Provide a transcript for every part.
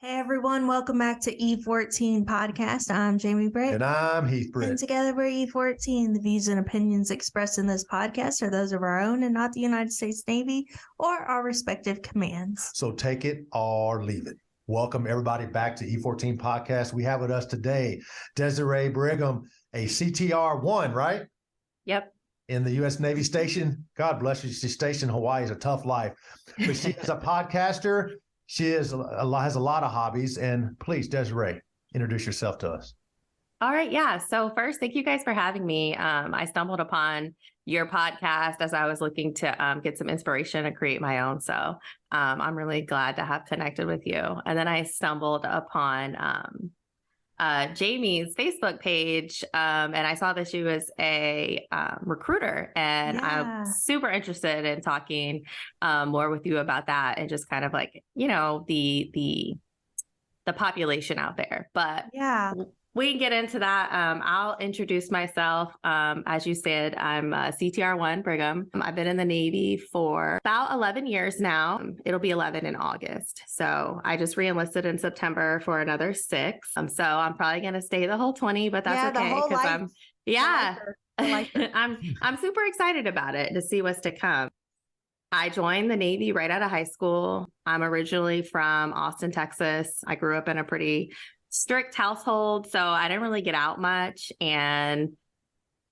Hey everyone, welcome back to E14 Podcast. I'm Jamie Britt. And I'm Heath Britt. And together we're E14. The views and opinions expressed in this podcast are those of our own and not the United States Navy or our respective commands. So take it or leave it. Welcome everybody back to E14 Podcast. We have with us today Dezarae Brigham, a CTR-1, right? Yep. In the U.S. Navy station. God bless you. She's stationed in Hawaii. Is a tough life. But she is a podcaster. She has a lot of hobbies. And please, Dezarae, introduce yourself to us. All right. Yeah. So first, thank you guys for having me. I stumbled upon your podcast as I was looking to get some inspiration and create my own. So I'm really glad to have connected with you. And then I stumbled upon Jamie's Facebook page, and I saw that she was a recruiter, and I'm super interested in talking more with you about that and just kind of like, the population out there. But we can get into that. I'll introduce myself. As you said, I'm CTR-1 Brigham. I've been in the Navy for about 11 years now. It'll be 11 in August. So I just re-enlisted in September for another 6. So I'm probably going to stay the whole 20, but that's okay. Because I'm super excited about it to see what's to come. I joined the Navy right out of high school. I'm originally from Austin, Texas. I grew up in a pretty strict household, so I didn't really get out much, and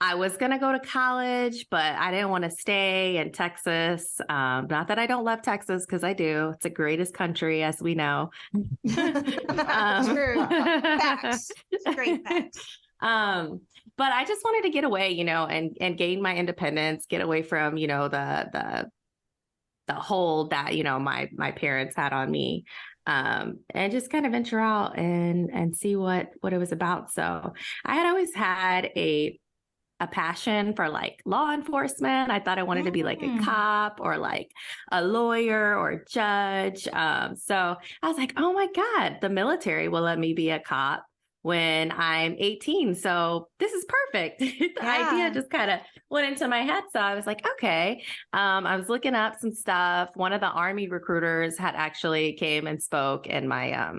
I was going to go to college, but I didn't want to stay in Texas. Not that I don't love Texas, because I do. It's the greatest country, as we know. True. Facts. Great facts. But I just wanted to get away, and gain my independence, get away from, the hold that, my parents had on me. And just kind of venture out and see what it was about. So I had always had a passion for like law enforcement. I thought I wanted to be like a cop or like a lawyer or a judge. So I was like, oh my God, the military will let me be a cop when I'm 18. So this is perfect. The idea just kind of went into my head. So I was like, okay. I was looking up some stuff. One of the Army recruiters had actually came and spoke in my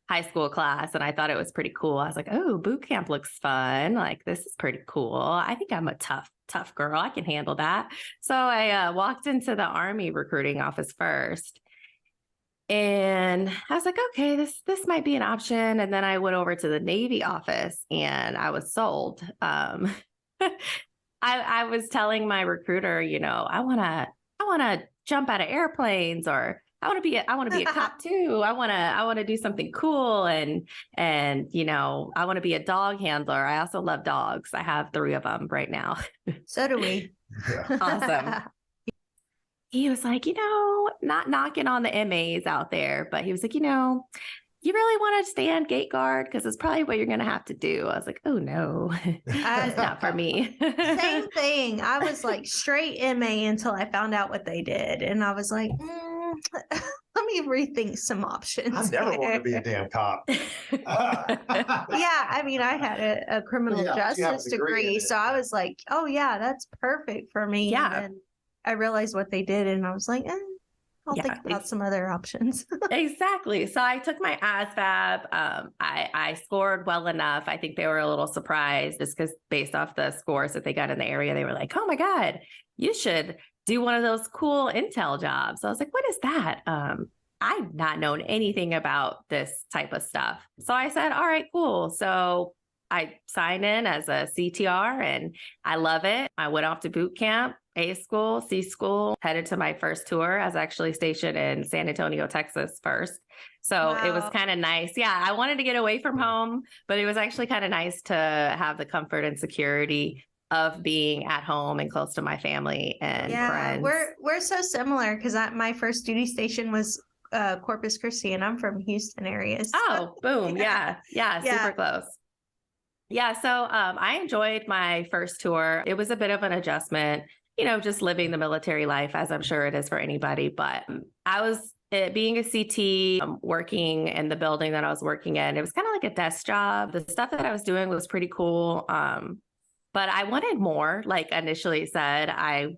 high school class, and I thought it was pretty cool. I was like, oh, boot camp looks fun. Like, this is pretty cool. I think I'm a tough girl. I can handle that. So I walked into the Army recruiting office first. And I was like, okay, this might be an option. And then I went over to the Navy office and I was sold. I was telling my recruiter, I want to jump out of airplanes, or I want to be a cop too. I want to do something cool. And I want to be a dog handler. I also love dogs. I have 3 of them right now. So do we. Awesome. He was like, not knocking on the MAs out there, but he was like, you really want to stay on gate guard, because it's probably what you're going to have to do. I was like, oh no, that's not for me. Same thing. I was like straight MA until I found out what they did. And I was like, let me rethink some options. I never wanted to be a damn cop. I mean, I had a criminal justice degree. So I was like, oh yeah, that's perfect for me. Yeah. And I realized what they did, and I was like, I'll think about some other options. Exactly. So I took my ASVAB. I scored well enough. I think they were a little surprised, just because based off the scores that they got in the area, they were like, oh my God, you should do one of those cool intel jobs. So I was like, what is that? I've not known anything about this type of stuff. So I said, all right, cool. So I signed in as a CTR, and I love it. I went off to boot camp, A school, C school, headed to my first tour. I was actually stationed in San Antonio, Texas first. So It was kind of nice. Yeah, I wanted to get away from home, but it was actually kind of nice to have the comfort and security of being at home and close to my family and friends. We're so similar, because my first duty station was Corpus Christi, and I'm from Houston area. So. Oh, boom. Yeah, super close. Yeah. So I enjoyed my first tour. It was a bit of an adjustment, just living the military life, as I'm sure it is for anybody. But I was being a CT, working in the building that I was working in. It was kind of like a desk job. The stuff that I was doing was pretty cool. But I wanted more. Like initially said, I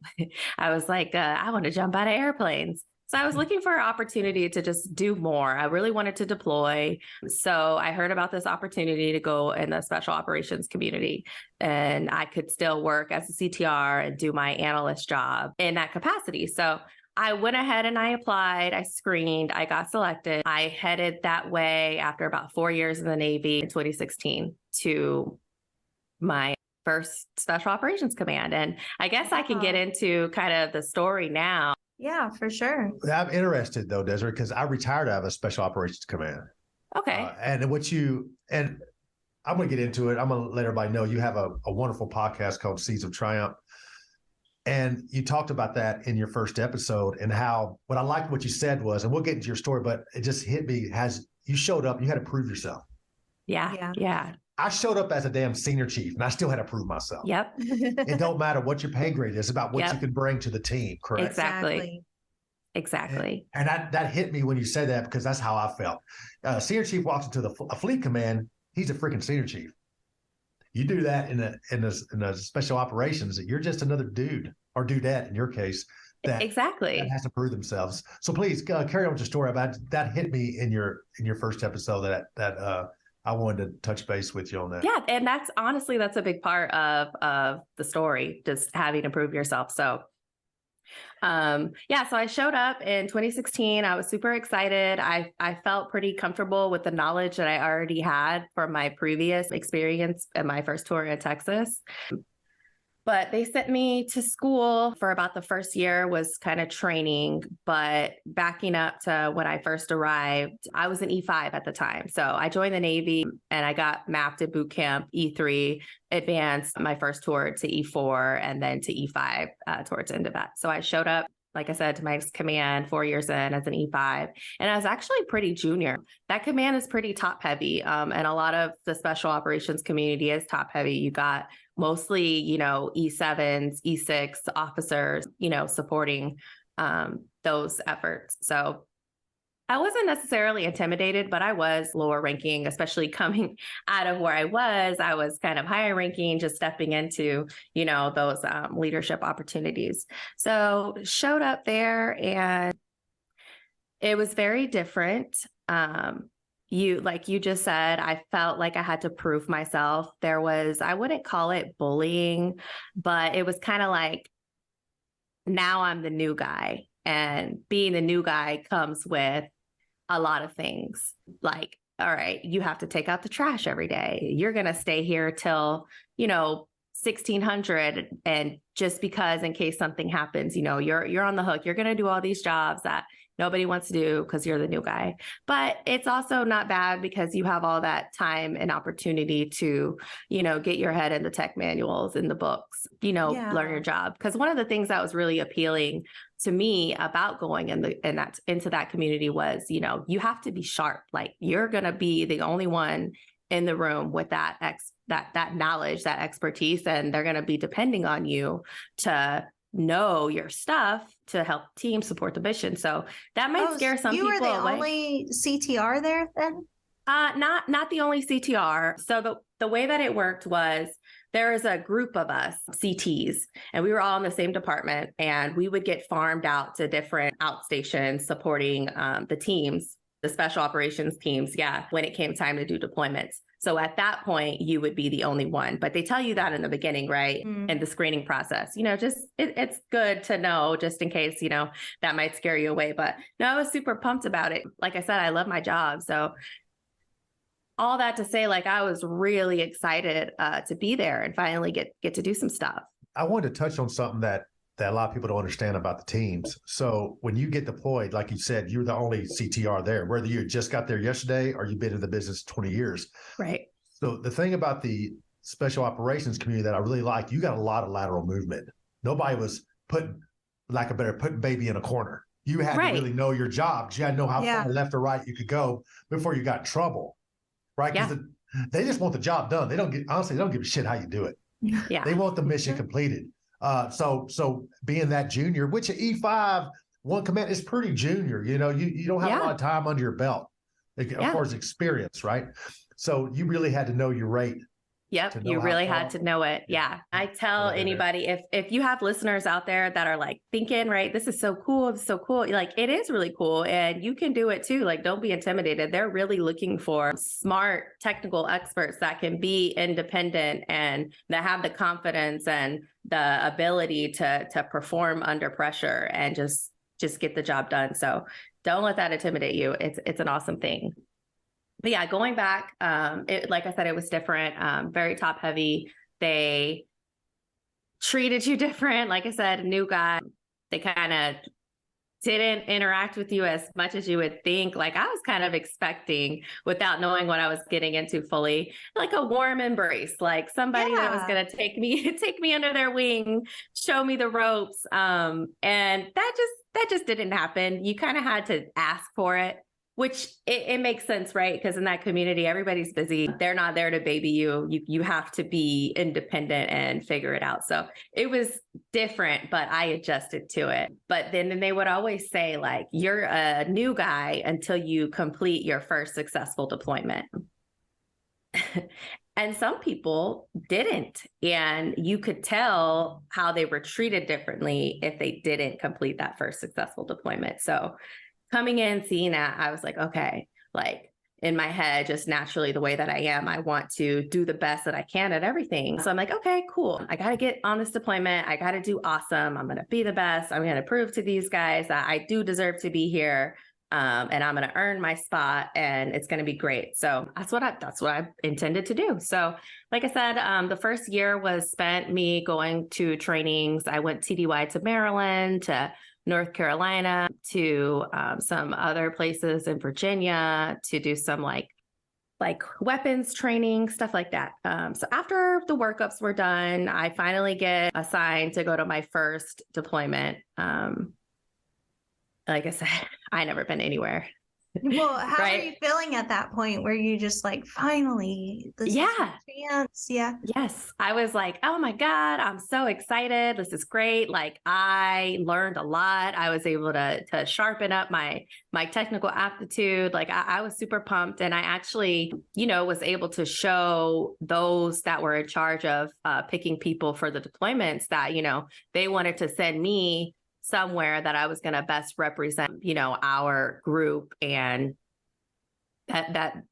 was like, I want to jump out of airplanes. So I was looking for an opportunity to just do more. I really wanted to deploy. So I heard about this opportunity to go in the special operations community, and I could still work as a CTR and do my analyst job in that capacity. So I went ahead and I applied, I screened, I got selected. I headed that way after about 4 years in the Navy in 2016 to my first special operations command. And I guess I can get into kind of the story now. Yeah, for sure. I'm interested though, Dezarae, because I retired out of a special operations command. Okay. And I'm going to get into it. I'm going to let everybody know you have a wonderful podcast called Seeds of Triumph. And you talked about that in your first episode, and how what I liked what you said was, and we'll get into your story, but it just hit me, you showed up, you had to prove yourself. Yeah. I showed up as a damn senior chief and I still had to prove myself. Yep. It don't matter what your pay grade is, about what you can bring to the team. Correct. Exactly. And that hit me when you said that, because that's how I felt. Senior chief walks into a fleet command. He's a freaking senior chief. You do that in a special operations, you're just another dude or dudette in your case that has to prove themselves. So please carry on with your story about that. Hit me in your first episode that I wanted to touch base with you on that. Yeah, and that's a big part of the story, just having to prove yourself. So so I showed up in 2016. I was super excited. I felt pretty comfortable with the knowledge that I already had from my previous experience at my first tour in Texas. But they sent me to school for about the first year, was kind of training. But backing up to when I first arrived, I was an E5 at the time. So I joined the Navy and I got mapped at boot camp E3, advanced my first tour to E4, and then to E5 towards the end of that. So I showed up, like I said, to my command 4 years in as an E5. And I was actually pretty junior. That command is pretty top heavy. And a lot of the special operations community is top heavy. You got mostly, E7s, E6 officers, supporting those efforts. So I wasn't necessarily intimidated, but I was lower ranking, especially coming out of where I was kind of higher ranking, just stepping into, those leadership opportunities. So showed up there and it was very different. Like you just said, I felt like I had to prove myself. I wouldn't call it bullying, but it was kind of like, now I'm the new guy, and being the new guy comes with a lot of things. Like, all right, you have to take out the trash every day. You're going to stay here till, 1600. And just because in case something happens, you're on the hook. You're going to do all these jobs that nobody wants to do because you're the new guy. But it's also not bad because you have all that time and opportunity to, get your head in the tech manuals, in the books, learn your job. Because one of the things that was really appealing to me about going into that community was, you have to be sharp. Like, you're going to be the only one in the room with that knowledge, that expertise, and they're going to be depending on you to know your stuff to help team support the mission. So that might scare some people away. You were the only CTR there then? Not the only CTR. So the way that it worked was, there was a group of us, CTs, and we were all in the same department, and we would get farmed out to different outstations supporting the teams, the special operations teams, when it came time to do deployments. So at that point, you would be the only one. But they tell you that in the beginning, right? In the screening process, it's good to know, just in case, that might scare you away. But no, I was super pumped about it. Like I said, I love my job. So all that to say, like, I was really excited to be there and finally get to do some stuff. I wanted to touch on something that a lot of people don't understand about the teams. So when you get deployed, like you said, you're the only CTR there, whether you just got there yesterday or you've been in the business 20 years. Right. So the thing about the special operations community that I really like, you got a lot of lateral movement. Nobody was putting baby in a corner. You had to really know your job. You had to know how far left or right you could go before you got in trouble. Right? Because they just want the job done. They don't give a shit how you do it. Yeah. They want the mission completed. So being that junior, which at E5, one command is pretty junior, you don't have a lot of time under your belt, as far as experience, right? So you really had to know your rate Yep, know you how really had far- to know it. Yeah. I tell Really did. anybody, if you have listeners out there that are like thinking, right, this is so cool, it's so cool. Like, it is really cool, and you can do it too. Like, don't be intimidated. They're really looking for smart technical experts that can be independent and that have the confidence and the ability to perform under pressure and just get the job done. So don't let that intimidate you. It's an awesome thing. But yeah, going back, like I said, it was different, very top heavy. They treated you different. Like I said, new guy, they kind of didn't interact with you as much as you would think. Like, I was kind of expecting, without knowing what I was getting into fully, like a warm embrace, like somebody that was going to take me under their wing, show me the ropes. And that just didn't happen. You kind of had to ask for it, which it makes sense, right? Because in that community, everybody's busy. They're not there to baby you. You have to be independent and figure it out. So it was different, but I adjusted to it. But then they would always say, like, you're a new guy until you complete your first successful deployment. And some people didn't. And you could tell how they were treated differently if they didn't complete that first successful deployment. So coming in, seeing that, I was like, okay, like, in my head, just naturally the way that I am, I want to do the best that I can at everything. So I'm like, okay, cool. I got to get on this deployment. I got to do awesome. I'm going to be the best. I'm going to prove to these guys that I do deserve to be here. And I'm going to earn my spot, and it's going to be great. So that's what I intended to do. So like I said, the first year was spent me going to trainings. I went TDY to Maryland, to North Carolina, to some other places in Virginia to do some like weapons training, stuff like that. So after the workups were done, I finally get assigned to go to my first deployment. Like I said, I never been anywhere. Well, how Right? are you feeling at that point where you just like, finally, this is my chance? Yeah. Yes. I was like, oh my God, I'm so excited. This is great. Like, I learned a lot. I was able to sharpen up my technical aptitude. Like, I was super pumped. And I actually, was able to show those that were in charge of picking people for the deployments that, they wanted to send me somewhere that I was going to best represent, our group, and that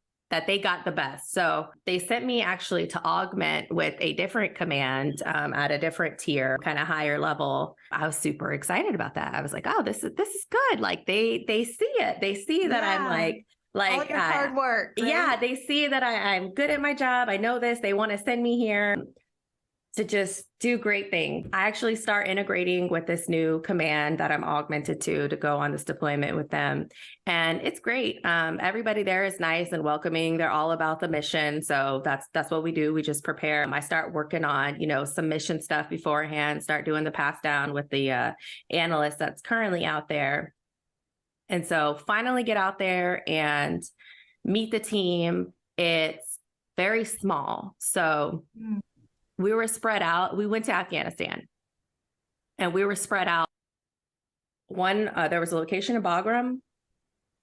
they got the best. So they sent me actually to augment with a different command at a different tier, kind of higher level. I was super excited about that. I was like, oh, this is good. Like, they see it. They see that I'm like all your hard work. Right? Yeah, they see that I'm good at my job. I know this. They want to send me here to just do great things. I actually start integrating with this new command that I'm augmented to go on this deployment with them. And it's great. Everybody there is nice and welcoming. They're all about the mission. So that's what we do. We just prepare. I start working on, some mission stuff beforehand, start doing the pass down with the analyst that's currently out there. And so finally get out there and meet the team. It's very small. So we were spread out. We went to Afghanistan and we were spread out. There was a location in Bagram.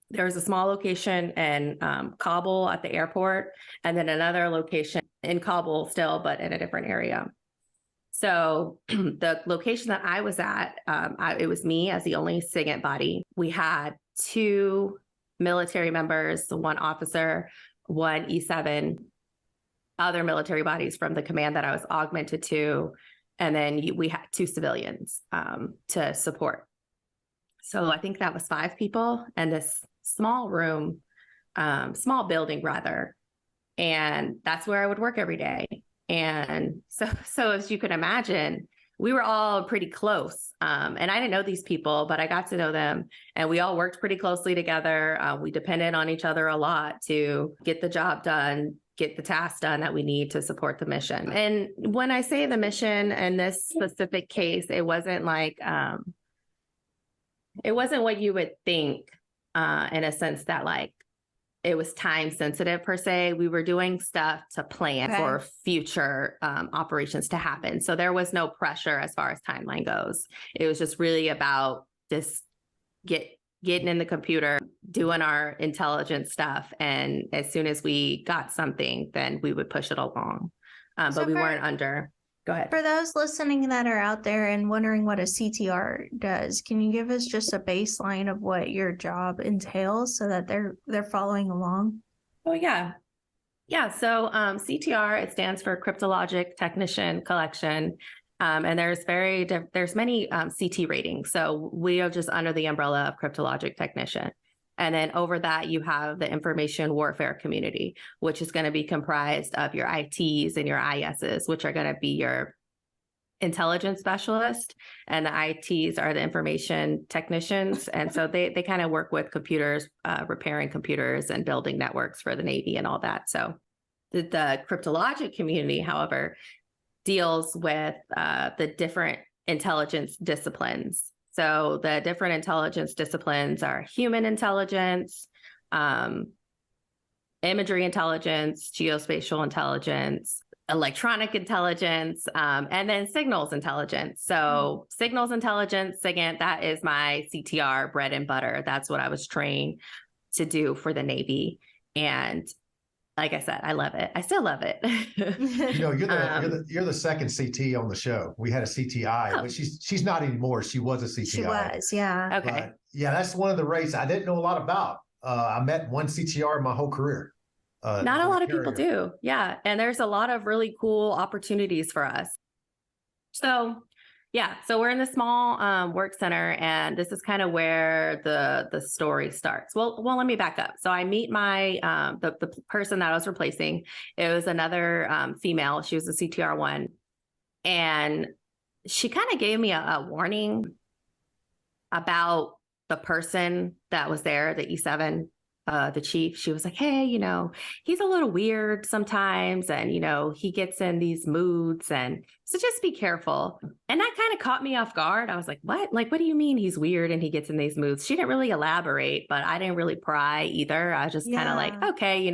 There was a small location in Kabul at the airport, and then another location in Kabul still, but in a different area. So the location that I was at, it was me as the only SIGINT body. We had 2 military members, 1 officer, 1 E7, other military bodies from the command that I was augmented to. And then we had 2 civilians to support. So I think that was 5 people in this small room, small building rather. And that's where I would work every day. And so as you can imagine, we were all pretty close. And I didn't know these people, but I got to know them, and we all worked pretty closely together. We depended on each other a lot to get the job done, get the tasks done that we need to support the mission. And when I say the mission in this specific case, it wasn't like, it wasn't what you would think in a sense that like it was time sensitive per se. We were doing stuff to plan for future operations to happen. So there was no pressure as far as timeline goes. It was just really about just getting in the computer, doing our intelligence stuff. And as soon as we got something, then we would push it along. but So we for- weren't under. Go ahead. For those listening that are out there and wondering what a CTR does, can you give us just a baseline of what your job entails so that they're following along? Oh, yeah. Yeah. So CTR, it stands for Cryptologic Technician Collection. And there's many CT ratings. So we are just under the umbrella of Cryptologic Technician. And then over that, you have the information warfare community, which is going to be comprised of your ITs and your ISs, which are going to be your intelligence specialist. And the ITs are the information technicians. And so they kind of work with computers, repairing computers and building networks for the Navy and all that. So the cryptologic community, however, deals with the different intelligence disciplines. So the different intelligence disciplines are human intelligence, imagery intelligence, geospatial intelligence, electronic intelligence, and then signals intelligence. So signals intelligence, again, that is my CTR bread and butter. That's what I was trained to do for the Navy. And like I said, I love it. I still love it. You're the second CT on the show. We had a CTI, but she's not anymore. She was a CTI. She was, yeah. Okay. But yeah, that's one of the races I didn't know a lot about. I met one CTR in my whole career. Not a lot of people do. Yeah. And there's a lot of really cool opportunities for us. So yeah, so we're in the small work center, and this is kind of where the story starts. Well, let me back up. So I meet my the person that I was replacing. It was another female. She was a CTR1, and she kind of gave me a warning about the person that was there, the E7. The chief, she was like, hey, he's a little weird sometimes. And, he gets in these moods. And so just be careful. And that kind of caught me off guard. I was like, what? Like, what do you mean he's weird and he gets in these moods? She didn't really elaborate, but I didn't really pry either. I was just kind of like, okay,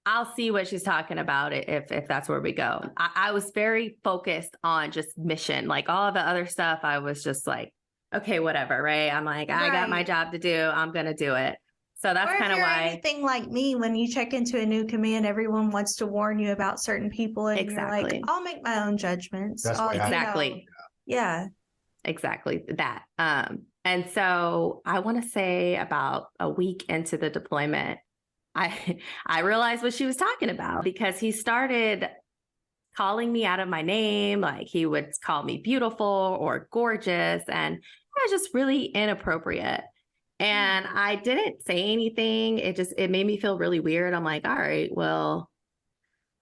I'll see what she's talking about if that's where we go. I was very focused on just mission. Like all the other stuff, I was just like, okay, whatever, right? I'm like, I got my job to do. I'm going to do it. So that's kind of why. Anything like me, when you check into a new command, everyone wants to warn you about certain people, and you're like, I'll make my own judgments. Exactly. Yeah. Exactly that. And so I want to say about a week into the deployment, I realized what she was talking about, because he started calling me out of my name. Like he would call me beautiful or gorgeous, and it was just really inappropriate. And I didn't say anything. It made me feel really weird. I'm like, all right, well,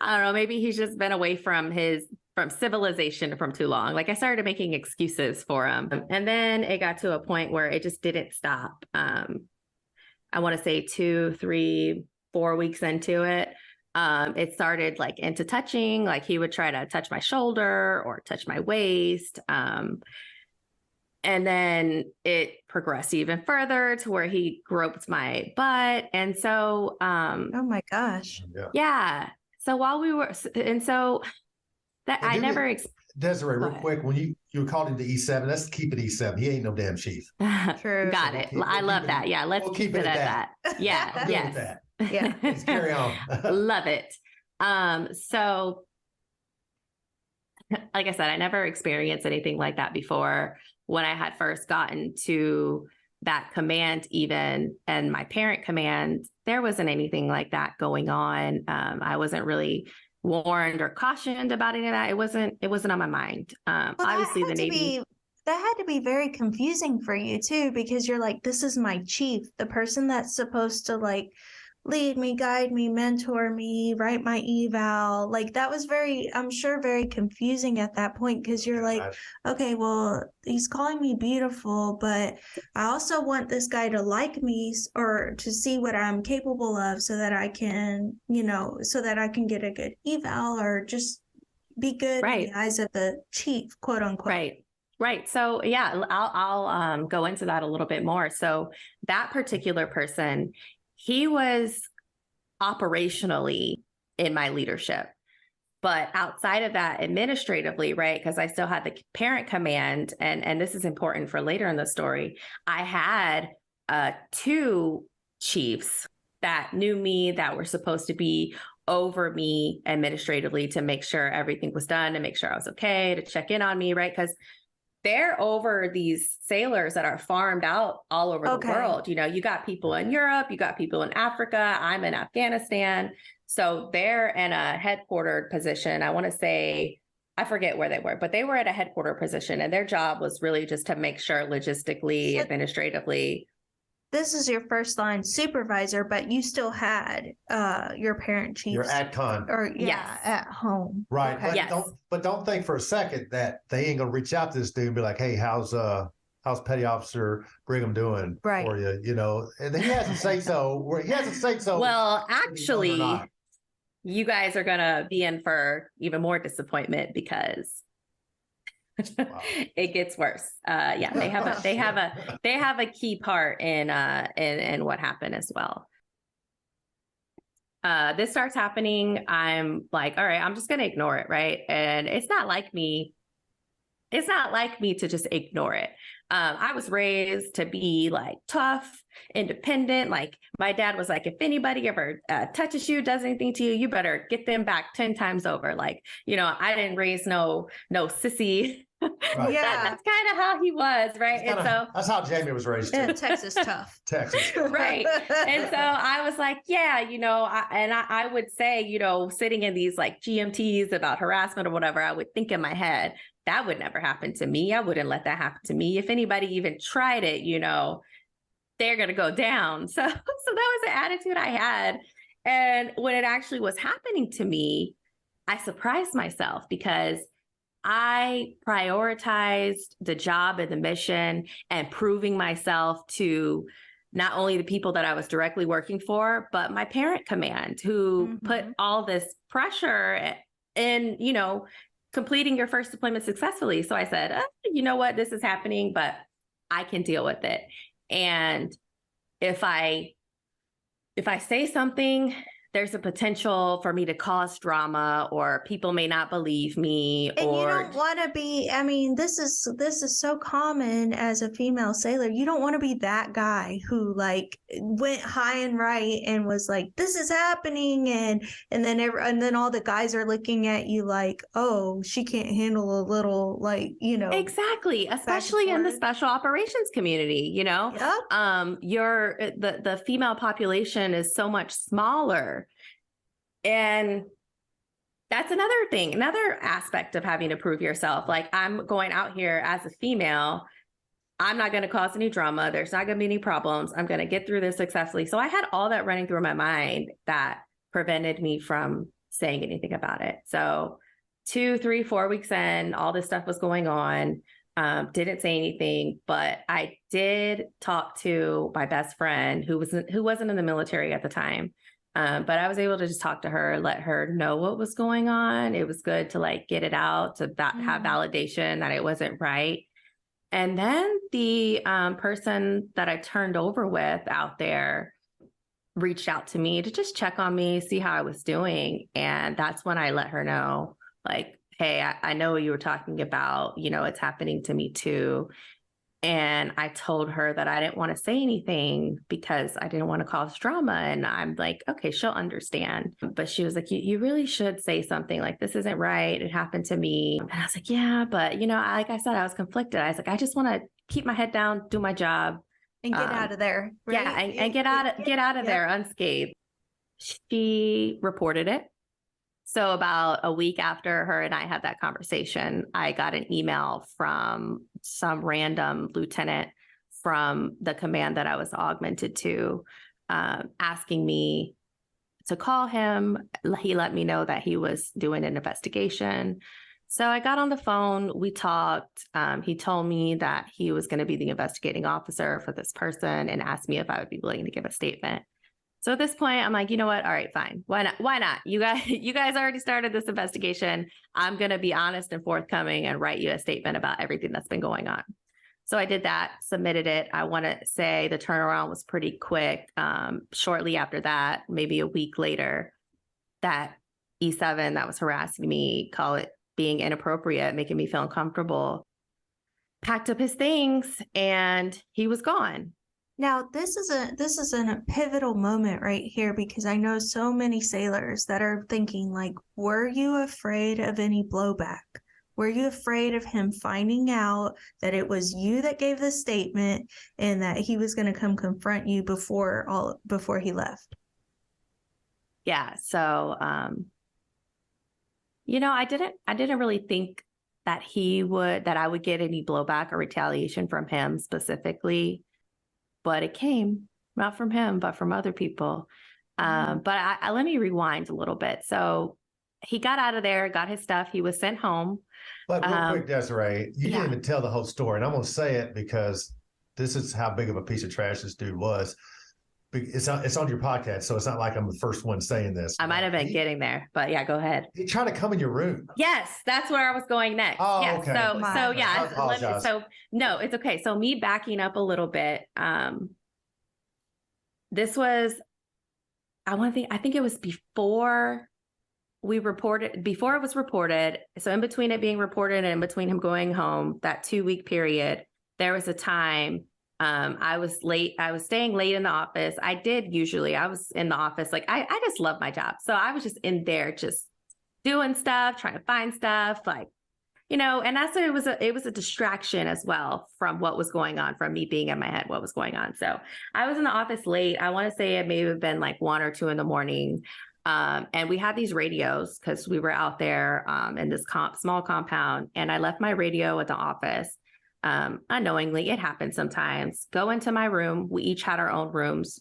I don't know. Maybe he's just been away from civilization from too long. Like I started making excuses for him. And then it got to a point where it just didn't stop. I want to say 2, 3, 4 weeks into it. It started like into touching, like he would try to touch my shoulder or touch my waist. And then it progressed even further to where he groped my butt. And so, oh my gosh. Yeah. So while we were, and so that I never. Dezarae, real quick, when you called him the E7, let's keep it E7. He ain't no damn chief. True. Got it. I love that. Yeah. Let's keep it at that. Yeah. Yes. Yeah. Let's carry on. Love it. So like I said, I never experienced anything like that before. When I had first gotten to that command, even, and my parent command, there wasn't anything like that going on. I wasn't really warned or cautioned about any of that. It wasn't on my mind. Obviously the Navy. That had to be very confusing for you too, because you're like, this is my chief, the person that's supposed to like lead me, guide me, mentor me, write my eval. Like that was I'm sure very confusing at that point, because you're like, okay, well, he's calling me beautiful, but I also want this guy to like me or to see what I'm capable of so that I can, so that I can get a good eval or just be good in the eyes of the chief, quote unquote. Right. So yeah, I'll go into that a little bit more. So that particular person, he was operationally in my leadership, but outside of that, administratively, right? Because I still had the parent command, and this is important for later in the story. I had 2 chiefs that knew me, that were supposed to be over me administratively to make sure everything was done, to make sure I was okay, to check in on me, right? Because they're over these sailors that are farmed out all over the world. You know, you got people in Europe, you got people in Africa, I'm in Afghanistan. So they're in a headquartered position. I want to say, I forget where they were, but they were at a headquarter position, and their job was really just to make sure logistically, administratively. This is your first line supervisor, but you still had your parent chiefs. Your AdCon. Or Yes. at home. Right. Okay. But don't think for a second that they ain't gonna reach out to this dude and be like, hey, how's Petty Officer Brigham doing for you? You know, and he hasn't said so. He hasn't said so. Well, actually, you guys are gonna be in for even more disappointment because wow. It gets worse. Yeah, they have a key part in what happened as well. This starts happening. I'm like, all right, I'm just gonna ignore it, right? And it's not like me to just ignore it. I was raised to be like tough, independent. Like my dad was like, if anybody ever touches you, does anything to you, you better get them back 10 times over. Like, you know, I didn't raise no sissy. Right. Yeah, that's kind of how he was, right? And so that's how Jamie was raised too. Texas tough. Texas, right? And so I was like, yeah, you know, I would say, you know, sitting in these like GMTs about harassment or whatever, I would think in my head, that would never happen to me. I wouldn't let that happen to me. If anybody even tried it, you know, they're gonna go down. So that was the attitude I had. And when it actually was happening to me, I surprised myself because I prioritized the job and the mission and proving myself to not only the people that I was directly working for, but my parent command, who put all this pressure in, you know, completing your first deployment successfully. So I said, you know what, this is happening, but I can deal with it. And if I say something, there's a potential for me to cause drama, or people may not believe me. And you don't want to be, I mean, this is so common as a female sailor. You don't want to be that guy who like went high and right and was like, this is happening. And then all the guys are looking at you like, oh, she can't handle a little, like, you know. Exactly. Especially in the special operations community, you know, the female population is so much smaller. And that's another thing, another aspect of having to prove yourself. Like, I'm going out here as a female. I'm not going to cause any drama. There's not going to be any problems. I'm going to get through this successfully. So I had all that running through my mind that prevented me from saying anything about it. So 2, 3, 4 weeks in, all this stuff was going on. Didn't say anything, but I did talk to my best friend who wasn't in the military at the time. But I was able to just talk to her, let her know what was going on. It was good to like get it out, to have validation that it wasn't right. And then the person that I turned over with out there reached out to me to just check on me, see how I was doing. And that's when I let her know, like, hey, I know what you were talking about, you know, it's happening to me too. And I told her that I didn't want to say anything because I didn't want to cause drama. And I'm like, okay, she'll understand. But she was like, you really should say something, like, this isn't right. It happened to me. And I was like, yeah, but, you know, like I said, I was conflicted. I was like, I just want to keep my head down, do my job. And get out of there. Right? Yeah, and get out of there unscathed. She reported it. So about a week after her and I had that conversation, I got an email from some random lieutenant from the command that I was augmented to, asking me to call him. He let me know that he was doing an investigation. So I got on the phone, we talked. He told me that he was going to be the investigating officer for this person and asked me if I would be willing to give a statement. So at this point, I'm like, you know what? All right, fine. Why not? Why not? You guys already started this investigation. I'm going to be honest and forthcoming and write you a statement about everything that's been going on. So I did that, submitted it. I want to say the turnaround was pretty quick. Shortly after that, maybe a week later, that E7 that was harassing me, call it being inappropriate, making me feel uncomfortable, packed up his things and he was gone. Now, this is a pivotal moment right here because I know so many sailors that are thinking like, were you afraid of any blowback? Were you afraid of him finding out that it was you that gave the statement and that he was going to come confront you before he left? Yeah. So, I didn't really think that I would get any blowback or retaliation from him specifically, but it came not from him, but from other people. But let me rewind a little bit. So he got out of there, got his stuff. He was sent home. But real quick, Dezarae, you yeah. didn't even tell the whole story. And I'm going to say it because this is how big of a piece of trash this dude was. It's on your podcast, so it's not like I'm the first one saying this. I might have been getting there, but yeah, go ahead. He tried to come in your room. Yes, that's where I was going next. Oh, yeah, okay. So yeah, I apologize. No, it's okay. So me backing up a little bit. This was, I think it was before it was reported. So in between it being reported and in between him going home, that 2-week period, there was a time I was late. I was staying late in the office. I was in the office. Like I just love my job. So I was just in there, just doing stuff, trying to find stuff, like, and that's what it was a distraction as well from what was going on, from me being in my head, what was going on. So I was in the office late. I want to say it may have been like 1 or 2 in the morning. And we had these radios because we were out there in this small compound, and I left my radio at the office. Unknowingly, it happens sometimes. Go into my room. We each had our own rooms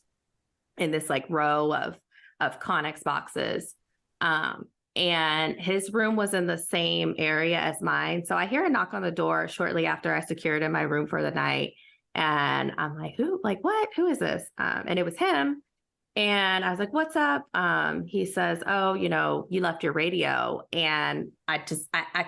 in this like row of Connex boxes. And his room was in the same area as mine. So I hear a knock on the door shortly after I secured in my room for the night. And I'm like, who? Like, what? Who is this? And it was him. And I was like, what's up? He says, oh, you left your radio. And I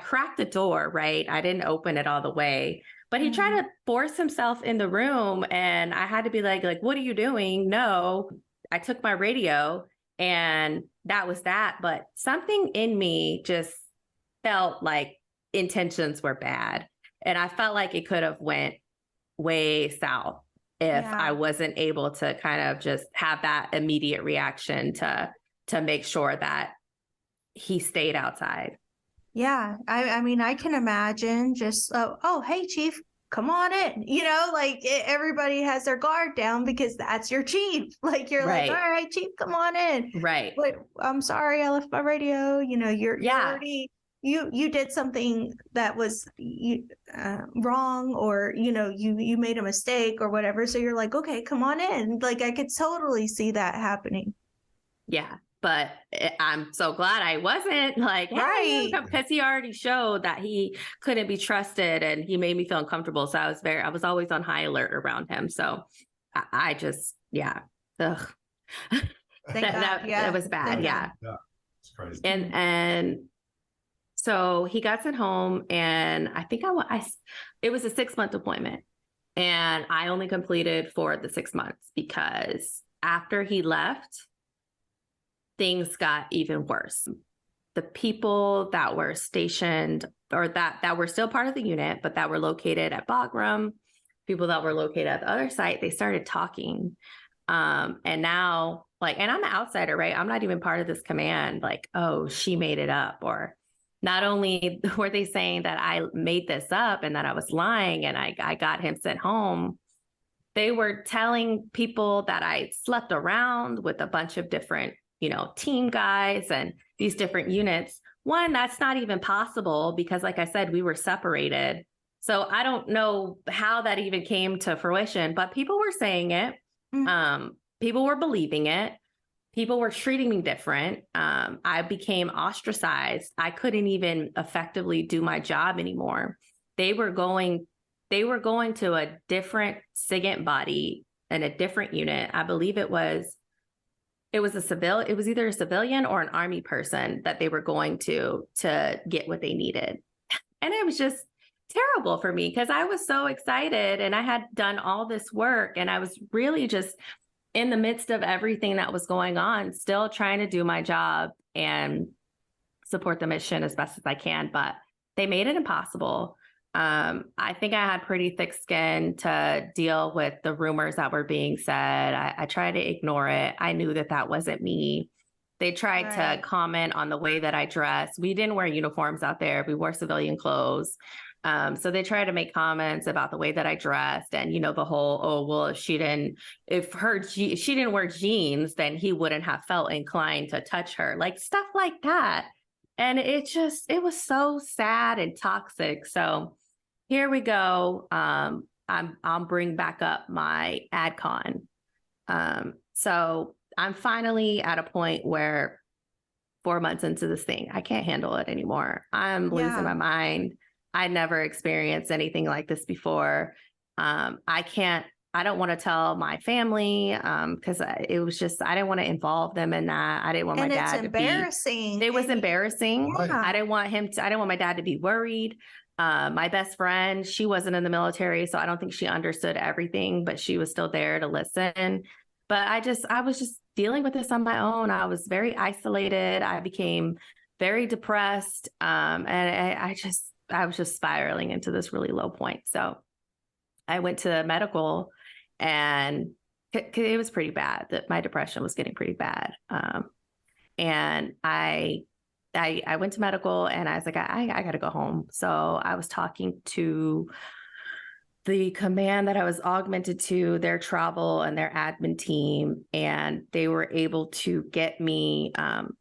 cracked the door, right? I didn't open it all the way. But he tried to force himself in the room, and I had to be like, what are you doing? No, I took my radio, and that was that. But something in me just felt like intentions were bad. And I felt like it could have went way south if I wasn't able to kind of just have that immediate reaction to make sure that he stayed outside. Yeah, I mean, I can imagine just, oh, hey, Chief, come on in. Everybody has their guard down because that's your chief. Like, you're Right. like, all right, Chief, come on in. Right. But I'm sorry, I left my radio. You're already, you did something that was wrong, or, you made a mistake or whatever. So you're like, okay, come on in. Like, I could totally see that happening. Yeah. But I'm so glad I wasn't like, right, because he already showed that he couldn't be trusted, and he made me feel uncomfortable. So I was always on high alert around him. So I just, yeah. Ugh. That was bad. Yeah. It's crazy. And so he got sent home, and I think it was a 6-month deployment, and I only completed for the 6 months because after he left, things got even worse. The people that were stationed, or that were still part of the unit, but that were located at Bagram, people that were located at the other site, they started talking. And now, and I'm an outsider, right? I'm not even part of this command. Like, oh, she made it up. Or not only were they saying that I made this up and that I was lying and I got him sent home, they were telling people that I slept around with a bunch of different team guys and these different units. One, that's not even possible because, like I said, we were separated. So I don't know how that even came to fruition, but people were saying it. People were believing it. People were treating me different. I became ostracized. I couldn't even effectively do my job anymore. They were going to a different SIGINT body and a different unit. I believe it was either a civilian or an army person that they were going to get what they needed. And it was just terrible for me because I was so excited and I had done all this work, and I was really just in the midst of everything that was going on, still trying to do my job and support the mission as best as I can. But they made it impossible. I think I had pretty thick skin to deal with the rumors that were being said. I tried to ignore it. I knew that that wasn't me. They tried to Right. comment on the way that I dressed. We didn't wear uniforms out there. We wore civilian clothes. So they tried to make comments about the way that I dressed, and the whole, oh well, if she didn't wear jeans, then he wouldn't have felt inclined to touch her, like stuff like that. And it was so sad and toxic. So here we go. I'll bring back up my AdCon. So I'm finally at a point where 4 months into this thing, I can't handle it anymore. I'm losing my mind. I never experienced anything like this before. I don't want to tell my family because it was just, I didn't want to involve them in that. I didn't want my dad to be. Embarrassing. It was embarrassing. Yeah. I didn't want my dad to be worried. My best friend, she wasn't in the military, so I don't think she understood everything, but she was still there to listen. But I was just dealing with this on my own. I was very isolated. I became very depressed. And I was just spiraling into this really low point. So I went to medical, and it was pretty bad. That my depression was getting pretty bad. And I went to medical, and I was like, I got to go home. So I was talking to the command that I was augmented to, their travel and their admin team, and they were able to get me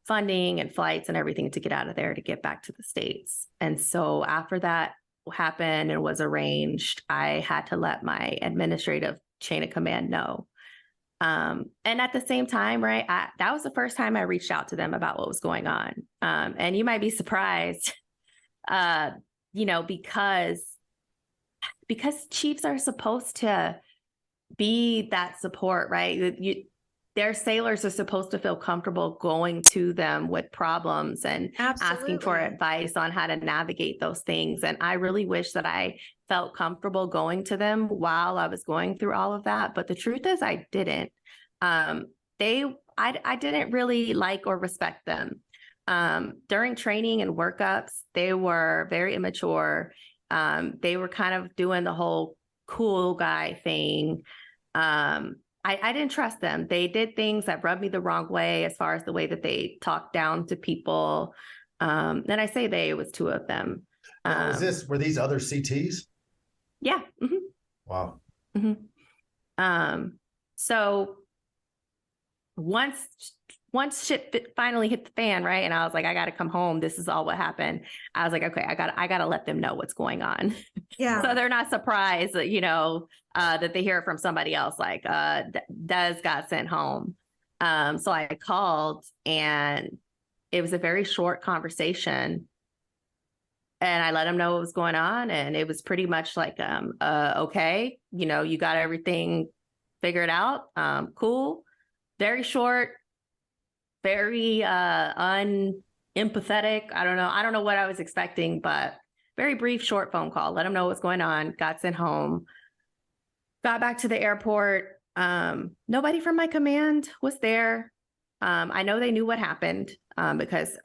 funding and flights and everything to get out of there to get back to the States. And so after that happened and was arranged, I had to let my administrative chain of command know. And at the same time, right, that was the first time I reached out to them about what was going on. And you might be surprised, because chiefs are supposed to be that support, right? Their sailors are supposed to feel comfortable going to them with problems and asking for advice on how to navigate those things. And I really wish that I felt comfortable going to them while I was going through all of that. But the truth is I didn't. I didn't really like or respect them. During training and workups, they were very immature. They were kind of doing the whole cool guy thing. I didn't trust them. They did things that rubbed me the wrong way as far as the way that they talked down to people. And I say it was two of them. Were these other CTs? Yeah. Mm-hmm. Wow. Mm-hmm. So once shit finally hit the fan, right? And I was like, I got to come home. This is all what happened. I was like, okay, I got to let them know what's going on. Yeah. So they're not surprised that, that they hear from somebody else, like, Des got sent home. So I called, and it was a very short conversation, and I let them know what was going on. And it was pretty much like, okay, you got everything figured out. Cool. Very short, very unempathetic. I don't know what I was expecting, but very brief, short phone call. Let them know what's going on. Got sent home. Got back to the airport. Nobody from my command was there. I know they knew what happened because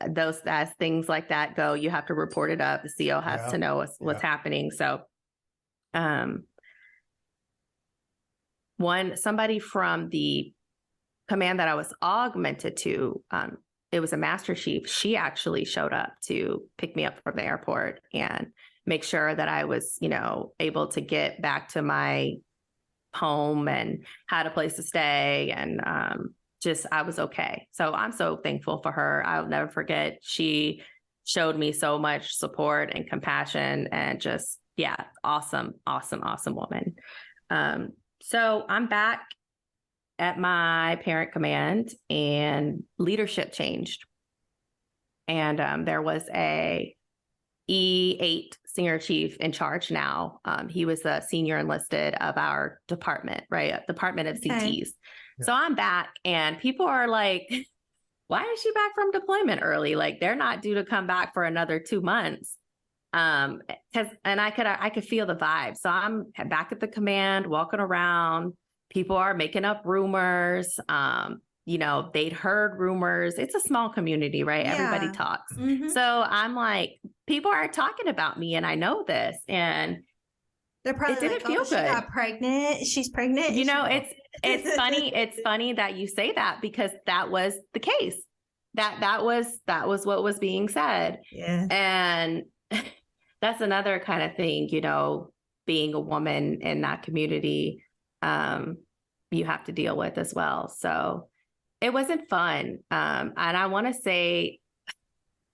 as things like that go, you have to report it up. The CO has to know what's happening. So somebody from the command that I was augmented to, it was a master chief. She actually showed up to pick me up from the airport and make sure that I was, able to get back to my home and had a place to stay, and I was okay. So I'm so thankful for her. I'll never forget. She showed me so much support and compassion, and just, awesome woman. So I'm back at my parent command, and leadership changed. And there was a E8 senior chief in charge now. He was the senior enlisted of our department, right? Department of CTs. Okay. Yeah. So I'm back, and people are like, why is she back from deployment early? Like, they're not due to come back for another 2 months. And I could feel the vibe. So I'm back at the command, walking around. People are making up rumors. they'd heard rumors. It's a small community, right? Everybody Yeah. talks. Mhm. So I'm like, people are talking about me and I know this. And They're probably it didn't like, feel oh, she good. got pregnant. She's pregnant. It's funny. It's funny that you say that because that was the case. That was what was being said. Yeah. And that's another kind of thing, being a woman in that community, you have to deal with as well. So it wasn't fun. And I want to say,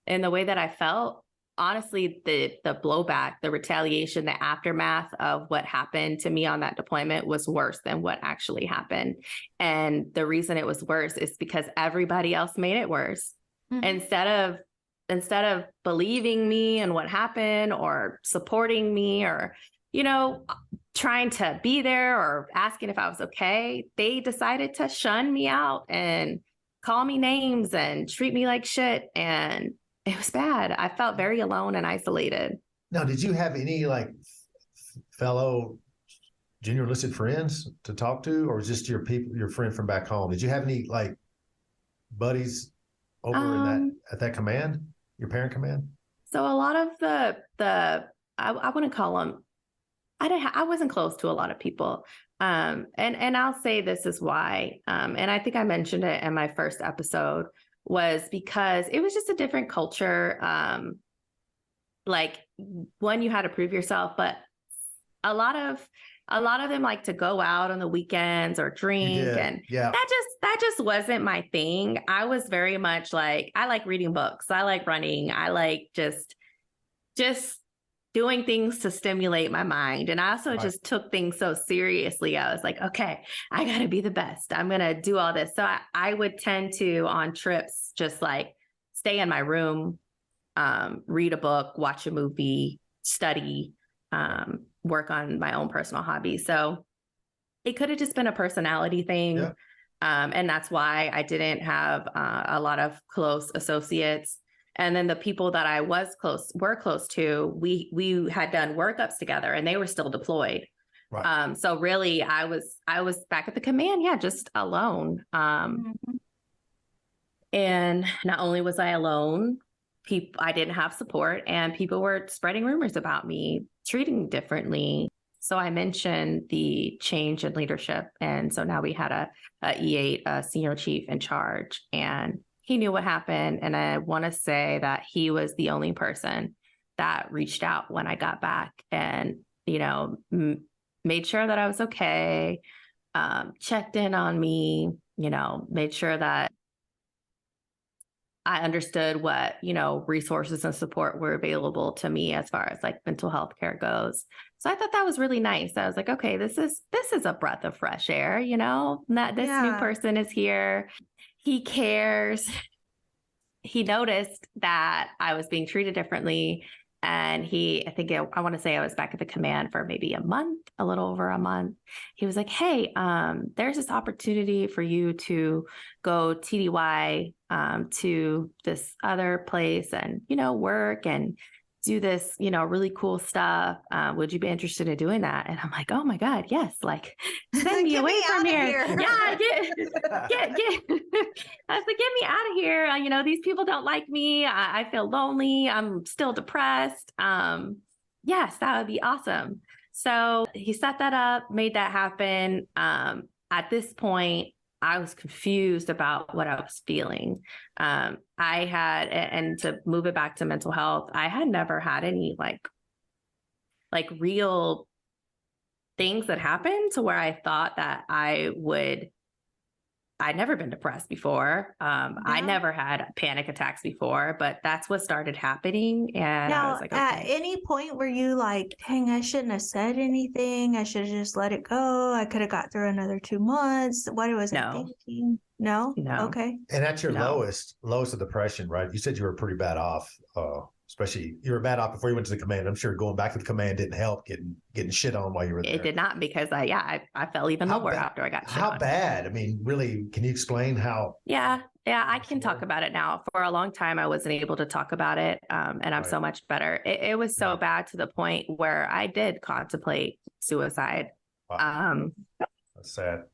in the way that I felt, honestly, the blowback, the retaliation, the aftermath of what happened to me on that deployment was worse than what actually happened. And the reason it was worse is because everybody else made it worse. Mhm. Instead of believing me and what happened or supporting me or, trying to be there or asking if I was okay, they decided to shun me out and call me names and treat me like shit. And it was bad. I felt very alone and isolated. Now, did you have any like fellow junior enlisted friends to talk to, or was just your friend from back home? Did you have any like buddies over at that command, your parent command? So a lot of I wouldn't call them. I wasn't close to a lot of people. And I'll say this is why. And I think I mentioned it in my first episode, was because it was just a different culture. Like, one, you had to prove yourself, but a lot of them like to go out on the weekends or drink, and that just wasn't my thing. I was very much like, I like reading books, I like running, I like just doing things to stimulate my mind. And I also just took things so seriously. I was like, okay, I got to be the best. I'm going to do all this. So I would tend to, on trips, just like stay in my room, read a book, watch a movie, study, work on my own personal hobbies. So it could have just been a personality thing. Yeah. And that's why I didn't have a lot of close associates. And then the people that I were close to, we had done workups together and they were still deployed. Right. So really I was back at the command. Yeah. Just alone. And not only was I alone, I didn't have support, and people were spreading rumors about me, treating me differently. So I mentioned the change in leadership. And so now we had a E8, a senior chief in charge, and he knew what happened. And I want to say that he was the only person that reached out when I got back and, made sure that I was okay, checked in on me, made sure that I understood what, resources and support were available to me as far as like mental health care goes. So I thought that was really nice. I was like, okay, this is a breath of fresh air, that this new person is here. He cares. He noticed that I was being treated differently. And I want to say I was back at the command for maybe a month, a little over a month. He was like, hey, there's this opportunity for you to go TDY to this other place and, work and do this, really cool stuff. Would you be interested in doing that? And I'm like, oh my God, yes. Like, send me away from here. Yeah, get. I was like, get me out of here. These people don't like me. I feel lonely. I'm still depressed. Yes, that would be awesome. So he set that up, made that happen. At this point, I was confused about what I was feeling. And to move it back to mental health, I had never had any like real things that happened to where I thought that I'd never been depressed before. I never had panic attacks before, but that's what started happening. And now, I was like, okay. At any point were you like, dang, I shouldn't have said anything. I should have just let it go. I could have got through another 2 months. What was I thinking? No? Okay. And at your lowest of depression, right? You said you were pretty bad off. Especially you were bad off before you went to the command. I'm sure going back to the command didn't help getting shit on while you were there. It did not, because I felt even lower after I got shit on. How bad? I mean, really, can you explain how? Yeah, I can talk about it now. For a long time, I wasn't able to talk about it, and I'm so much better. It was so bad to the point where I did contemplate suicide. Wow. That's sad.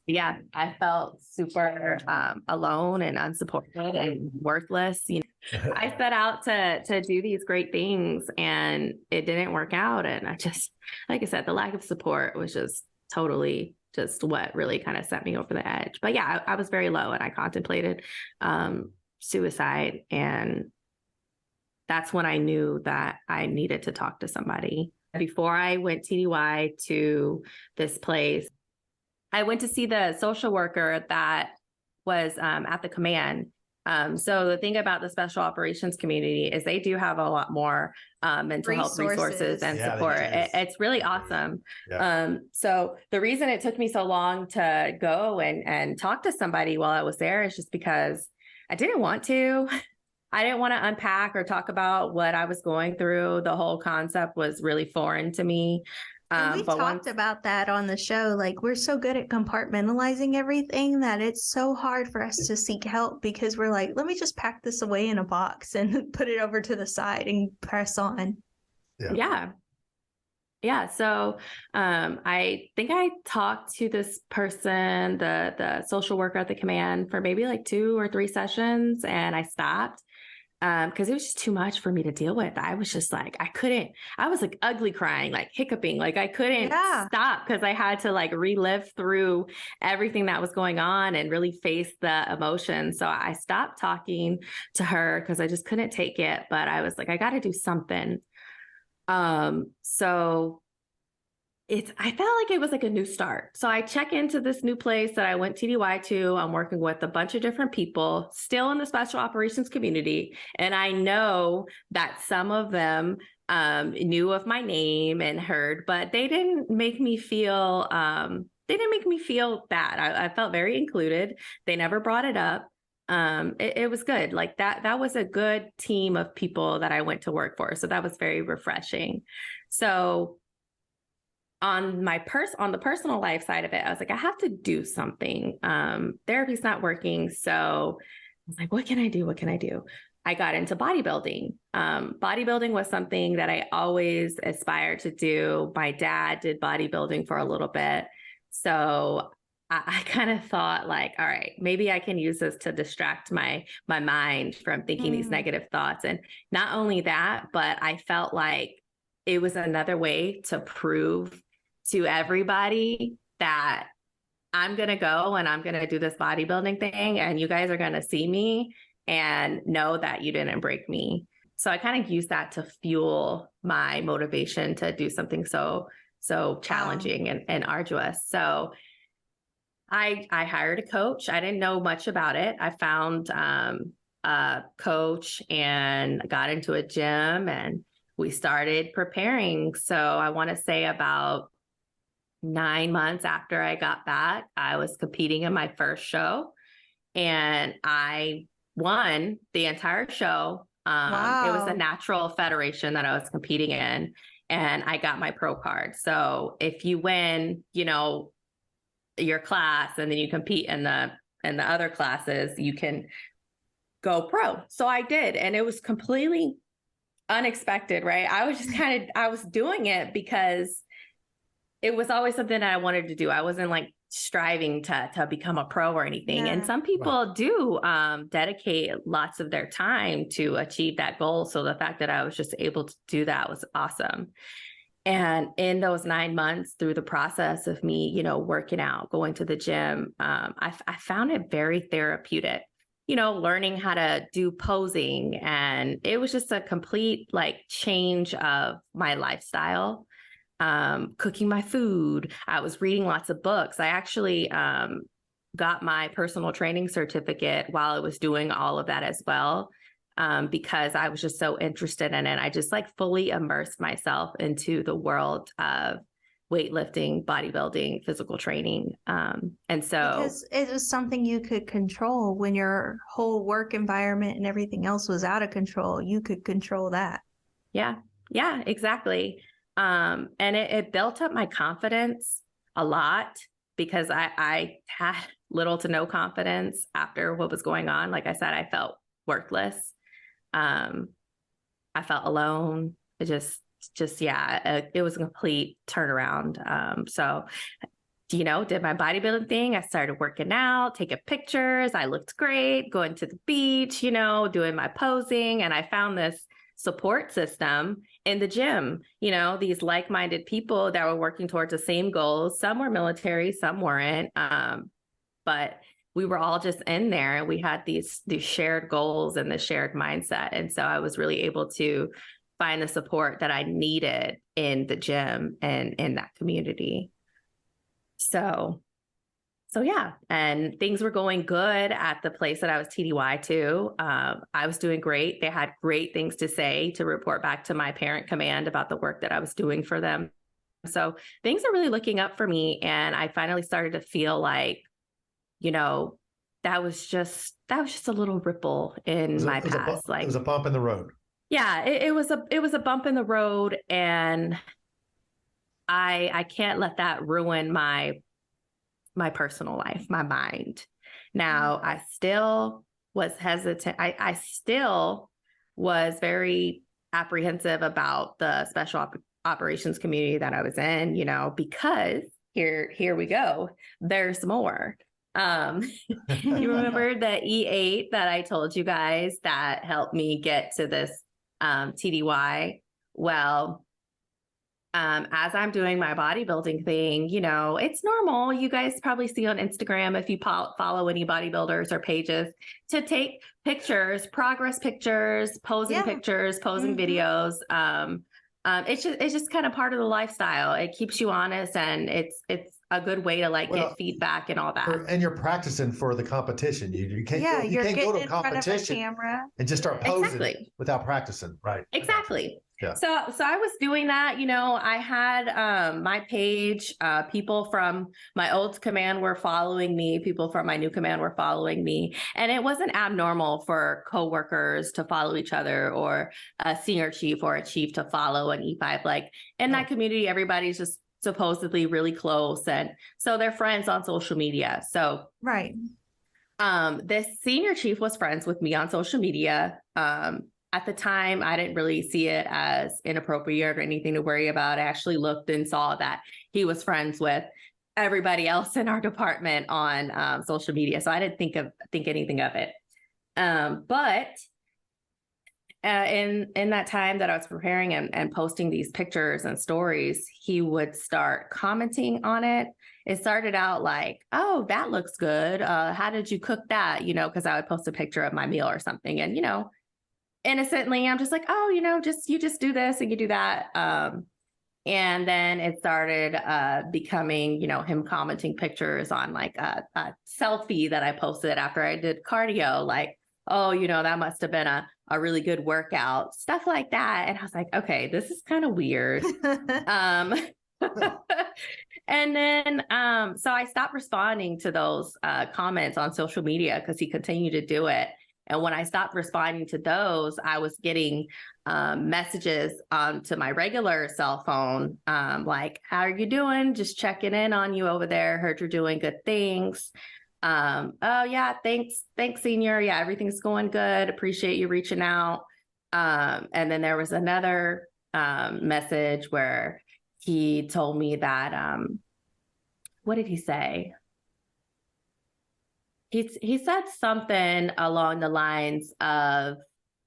Yeah, I felt super alone and unsupported and worthless. I set out to do these great things and it didn't work out. And I just, like I said, the lack of support was just totally just what really kind of set me over the edge. But yeah, I was very low and I contemplated suicide. And that's when I knew that I needed to talk to somebody. Before I went TDY to this place, I went to see the social worker that was at the command. So the thing about the special operations community is they do have a lot more mental health resources and support. It's really awesome. Yeah. So the reason it took me so long to go and talk to somebody while I was there is just because I didn't want to. I didn't want to unpack or talk about what I was going through. The whole concept was really foreign to me. And we talked about that on the show. Like, we're so good at compartmentalizing everything that it's so hard for us to seek help because we're like, let me just pack this away in a box and put it over to the side and press on. Yeah. So I think I talked to this person, the social worker at the command, for maybe like 2 or 3 sessions, and I stopped. Because it was just too much for me to deal with. I was just like, I was like ugly crying, like hiccuping, like I couldn't stop because I had to like relive through everything that was going on and really face the emotions. So I stopped talking to her because I just couldn't take it. But I was like, I got to do something. So I felt like it was like a new start. So I check into this new place that I went TDY to. I'm working with a bunch of different people still in the special operations community. And I know that some of them knew of my name and heard, but they didn't make me feel, bad. I felt very included. They never brought it up. It was good. Like that was a good team of people that I went to work for. So that was very refreshing. So on the personal life side of it, I was like, I have to do something. Therapy's not working. So I was like, what can I do? What can I do? I got into bodybuilding. Bodybuilding was something that I always aspired to do. My dad did bodybuilding for a little bit. So I kind of thought like, all right, maybe I can use this to distract my mind from thinking these negative thoughts. And not only that, but I felt like it was another way to prove to everybody that I'm going to go and I'm going to do this bodybuilding thing and you guys are going to see me and know that you didn't break me. So I kind of used that to fuel my motivation to do something so challenging and arduous. So I hired a coach. I didn't know much about it. I found a coach and got into a gym and we started preparing. So I want to say about 9 months after I got back, I was competing in my first show and I won the entire show. It was a natural federation that I was competing in and I got my pro card. So if you win, your class and then you compete in the other classes, you can go pro. So I did. And it was completely unexpected, right? I was just I was doing it because it was always something that I wanted to do. I wasn't like striving to become a pro or anything. And some people do dedicate lots of their time to achieve that goal. So the fact that I was just able to do that was awesome. And in those 9 months through the process of me, working out, going to the gym, I found it very therapeutic. Learning how to do posing. And it was just a complete change of my lifestyle, cooking my food. I was reading lots of books. I actually got my personal training certificate while I was doing all of that as well, because I was just so interested in it. I just fully immersed myself into the world of weightlifting, bodybuilding, physical training. And so because it was something you could control when your whole work environment and everything else was out of control, you could control that. Yeah, exactly. And it built up my confidence a lot because I had little to no confidence after what was going on. Like I said, I felt worthless. I felt alone. It was a complete turnaround. So did my bodybuilding thing. I started working out, taking pictures. I looked great, going to the beach, doing my posing. And I found this support system in the gym, these like-minded people that were working towards the same goals. Some were military, some weren't. But we were all just in there, and we had these shared goals and the shared mindset. And so I was really able to find the support that I needed in the gym and in that community. So yeah, and things were going good at the place that I was TDY to. I was doing great. They had great things to say, to report back to my parent command about the work that I was doing for them. So things are really looking up for me. And I finally started to feel like, that was just a little ripple in my past. It was a bump in the road. Yeah, it was a bump in the road, and I can't let that ruin my personal life, my mind. Now, I still was hesitant. I still was very apprehensive about the special operations community that I was in, because here we go. There's more. You remember the E8 that I told you guys that helped me get to this TDY? Well, as I'm doing my bodybuilding thing, it's normal. You guys probably see on Instagram, if you follow any bodybuilders or pages, to take pictures, progress pictures, posing pictures, posing videos. It's just kind of part of the lifestyle. It keeps you honest, and it's a good way to get feedback and all that. And you're practicing for the competition. You can't go to a competition and just start posing without practicing, right? Exactly. Yeah. So I was doing that. I had my page. People from my old command were following me. People from my new command were following me, and it wasn't abnormal for coworkers to follow each other, or a senior chief or a chief to follow an E5. Like in that community, everybody's just supposedly really close, and so they're friends on social media. So right. This senior chief was friends with me on social media. At the time, I didn't really see it as inappropriate or anything to worry about. I actually looked and saw that he was friends with everybody else in our department on social media. So I didn't think anything of it. But in that time that I was preparing and posting these pictures and stories, he would start commenting on it. It started out like, "Oh, that looks good. How did you cook that?" Because I would post a picture of my meal or something, and innocently, I'm just like, "Oh, you just do this and you do that." And then it started becoming, him commenting pictures on like a selfie that I posted after I did cardio, like, "Oh, that must have been a really good workout," stuff like that. And I was like, okay, this is kind of weird. And then, so I stopped responding to those comments on social media because he continued to do it. And when I stopped responding to those, I was getting messages to my regular cell phone, like, "How are you doing? Just checking in on you over there. Heard you're doing good things. Oh yeah, thanks, senior. Yeah, everything's going good. Appreciate you reaching out." And then there was another message where he told me that, what did he say? He said something along the lines of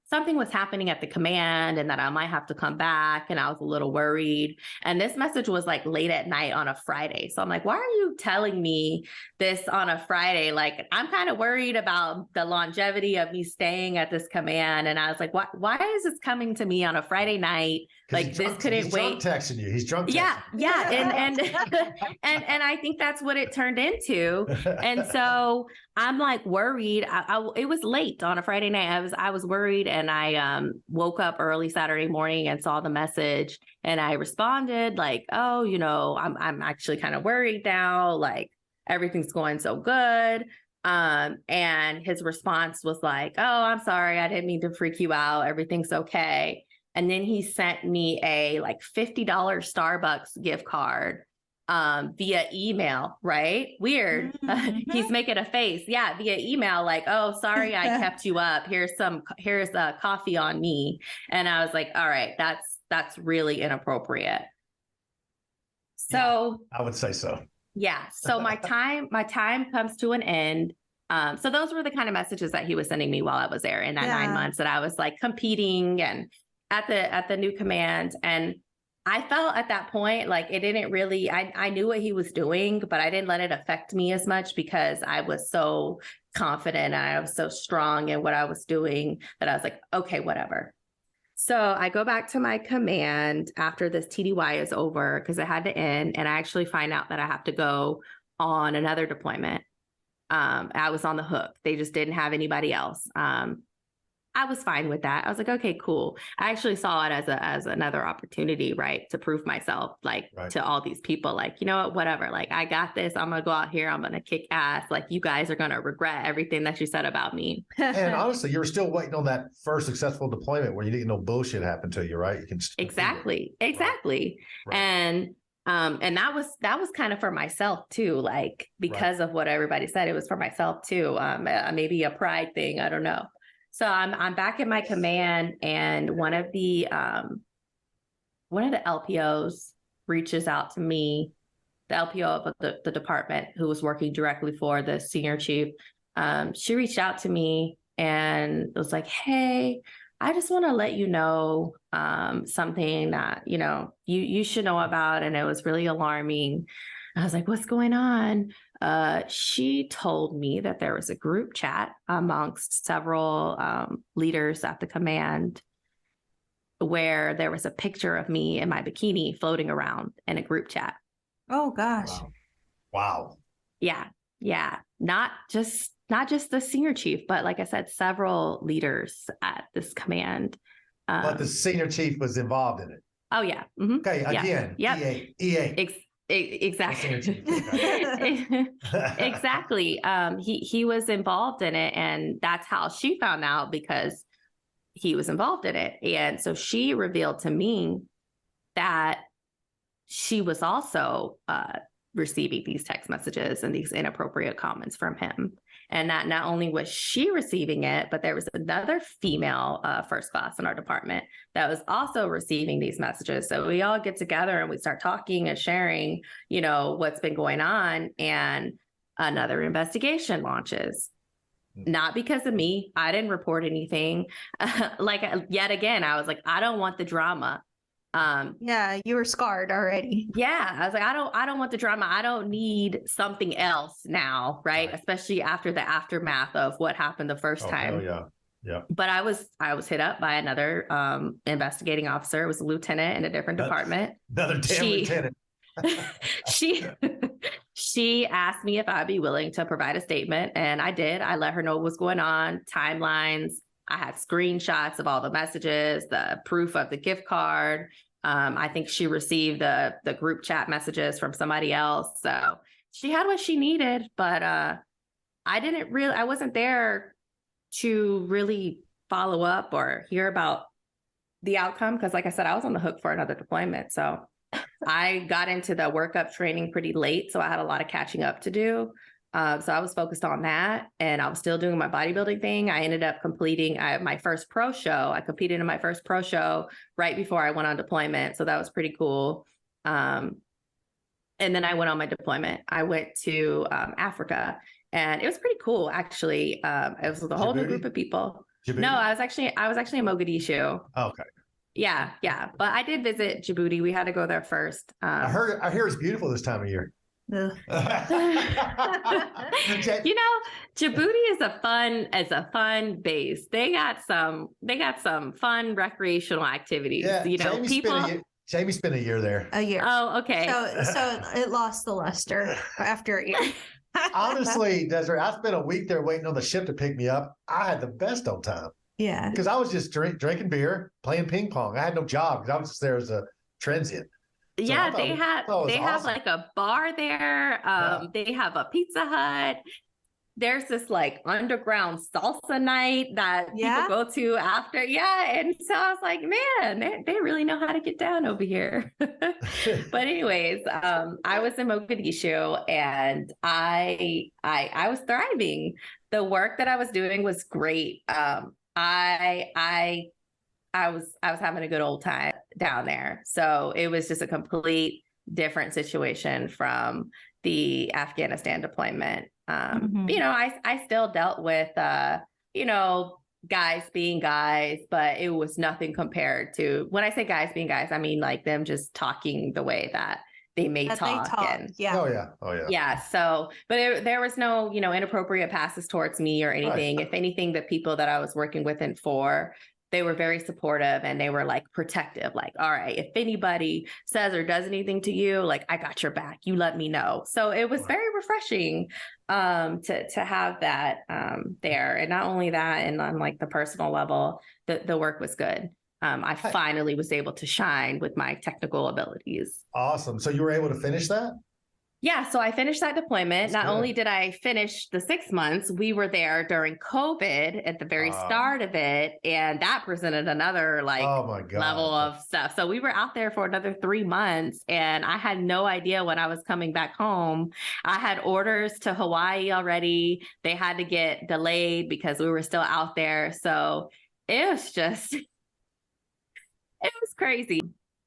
something was happening at the command and that I might have to come back, and I was a little worried. And this message was like late at night on a Friday. So I'm like, why are you telling me this on a Friday? Like, I'm kind of worried about the longevity of me staying at this command. And I was like, why is this coming to me on a Friday night? Like, this couldn't wait. He's drunk texting you. He's drunk texting you. Yeah. And I think that's what it turned into. And so I'm like worried. It was late on a Friday night. I was worried, and I woke up early Saturday morning and saw the message, and I responded like, "Oh, I'm actually kind of worried now. Like, everything's going so good." And his response was like, "Oh, I'm sorry. I didn't mean to freak you out. Everything's okay." And then he sent me a like $50 Starbucks gift card via email, right? Weird. He's making a face. Yeah, via email, like, "Oh, sorry, I kept you up. Here's coffee on me." And I was like, all right, that's really inappropriate. So yeah, I would say so. Yeah. So my time comes to an end. So those were the kind of messages that he was sending me while I was there in that 9 months, that I was like competing and at the new command. And I felt at that point like it didn't really, I knew what he was doing, but I didn't let it affect me as much because I was so confident and I was so strong in what I was doing that I was like, okay, whatever. So I go back to my command after this TDY is over because it had to end. And I actually find out that I have to go on another deployment. I was on the hook. They just didn't have anybody else. I was fine with that. I was like, okay, cool. I actually saw it as another opportunity, right, to prove myself, like to all these people, like, you know what, whatever, like I got this. I'm gonna go out here. I'm gonna kick ass. Like you guys are gonna regret everything that you said about me. And honestly, you were still waiting on that first successful deployment where you didn't know bullshit happen to you, right? You can exactly. Right. And that was kind of for myself too, like because of what everybody said, it was for myself too. Maybe a pride thing. I don't know. So I'm back in my command, and one of the LPOs reaches out to me, the LPO of the department who was working directly for the senior chief. She reached out to me and was like, hey, I just want to let you know something that, you know, you should know about. And it was really alarming. I was like, what's going on? She told me that there was a group chat amongst several leaders at the command where there was a picture of me in my bikini floating around in a group chat. Oh gosh. Wow. Yeah. Yeah. Not just the senior chief, but like I said, several leaders at this command. But the senior chief was involved in it. Oh yeah. Mm-hmm. Okay. Again, yep. EA. Exactly. Exactly. He was involved in it, and that's how she found out, because he was involved in it. And so she revealed to me that she was also receiving these text messages and these inappropriate comments from him. And that not only was she receiving it, but there was another female first class in our department that was also receiving these messages. So we all get together and we start talking and sharing, you know, what's been going on. And another investigation launches. Not because of me. I didn't report anything. Yet again, I was like, I don't want the drama. Yeah, you were scarred already. Yeah, I was like, I don't want the drama. I don't need something else now, right? Especially after the aftermath of what happened the first time. Yeah. But I was hit up by another investigating officer. It was a lieutenant in a different department. Another damn lieutenant. She asked me if I'd be willing to provide a statement, and I did. I let her know what was going on, timelines. I had screenshots of all the messages, the proof of the gift card. I think she received the group chat messages from somebody else. So she had what she needed, but I wasn't there to really follow up or hear about the outcome. Because like I said, I was on the hook for another deployment. So I got into the workup training pretty late. So I had a lot of catching up to do. So I was focused on that, and I was still doing my bodybuilding thing. I ended up completing my first pro show. I competed in my first pro show right before I went on deployment. So that was pretty cool. And then I went on my deployment. I went to Africa, and it was pretty cool, actually. It was with a whole new group of people. Djibouti? No, I was actually in Mogadishu. Oh, okay. Yeah. But I did visit Djibouti. We had to go there first. I hear it's beautiful this time of year. You know, Djibouti is a fun base. They got some fun recreational activities. Yeah, you know, Jamie spent a year there. A year. Oh, okay. So it lost the luster after a year. Honestly, Dezarae, I spent a week there waiting on the ship to pick me up. I had the best old time. Yeah. Because I was just drinking beer, playing ping pong. I had no job because I was just there as a transient. So yeah, they have awesome. like a bar there. They have a Pizza Hut. There's this like underground salsa night that people go to after. Yeah. And so I was like, man, they really know how to get down over here. But anyways, I was in Mogadishu, and I was thriving. The work that I was doing was great. I was having a good old time down there. So it was just a complete different situation from, the Afghanistan deployment. Mhm. You know, I still dealt with, you know, guys being guys, but it was nothing compared to, when I say guys being guys, I mean like them just talking the way that they may That they talk. talk. And Yeah. Oh yeah. Oh yeah. yeah, so, but there was no, you know, inappropriate passes towards me or Right. anything. If anything, the people that I was working with and for, they were very supportive and they were like protective. Like, all right, if anybody says or does anything to you, like I got your back. You let me know. So it was Right. very refreshing to have that there. And not only that, and on like the personal level, the work was good. I Hey. finally was able to shine with my technical abilities. Awesome. So you were able to finish that? Yeah, so I finished that deployment. That's Not good. only did I finish the 6 months, we were there during COVID at the very start of it, and that presented another like Oh my God. level of stuff. So we were out there for another 3 months, and I had no idea when I was coming back home. I had orders to Hawaii already. They had to get delayed because we were still out there. So it was just, it was crazy,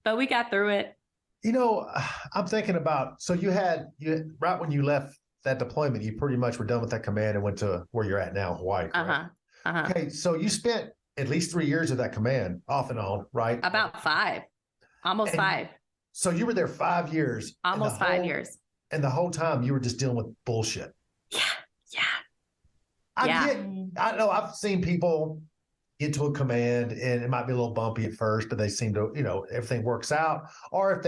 but we got through it. You know, I'm thinking about, so you right when you left that deployment, you pretty much were done with that command and went to where you're at now, Hawaii. Correct? Okay, so you spent at least 3 years of that command off and on, right? About 5, almost And 5. So you were there 5 years. Almost 5 years. And the whole time you were just dealing with bullshit. Yeah. I know I've seen people get to a command and it might be a little bumpy at first, but they seem to, you know, everything works out. Or if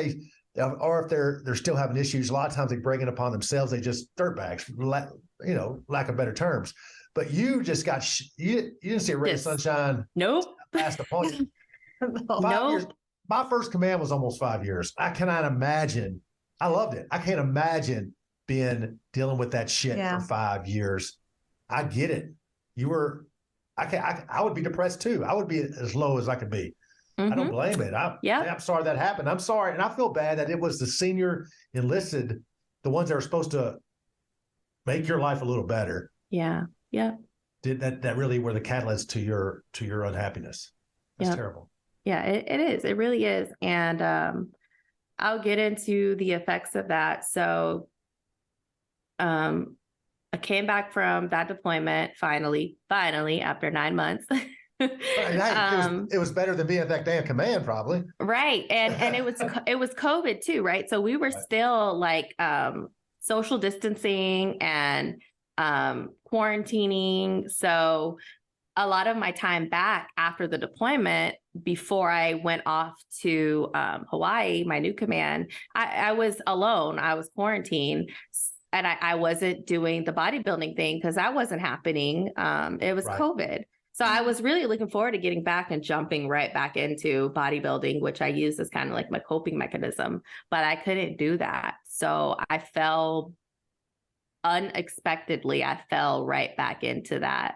they're still having issues, a lot of times they bring it upon themselves. They just dirtbags, you know, lack of better terms. But you just got, you didn't see a ray of sunshine. Nope. Past the point. 5 years. My first command was almost 5 years. I cannot imagine. I loved it. I can't imagine dealing with that shit for 5 years. I get it. I would be depressed too. I would be as low as I could be. I don't blame it. I'm sorry that happened. I'm sorry. And I feel bad that it was the senior enlisted, the ones that are supposed to make your life a little better. Yeah. Did that really were the catalyst to your unhappiness. That's terrible. Yeah, it is. It really is. And I'll get into the effects of that. So I came back from that deployment finally after 9 months. It was better than being at that damn command, probably. Right. And it was COVID too, right? So we were still like social distancing and quarantining. So a lot of my time back after the deployment, before I went off to Hawaii, my new command, I was alone. I was quarantined. And I wasn't doing the bodybuilding thing because that wasn't happening. It was COVID. So I was really looking forward to getting back and jumping right back into bodybuilding, which I use as kind of like my coping mechanism, but I couldn't do that. So I fell unexpectedly, I fell right back into that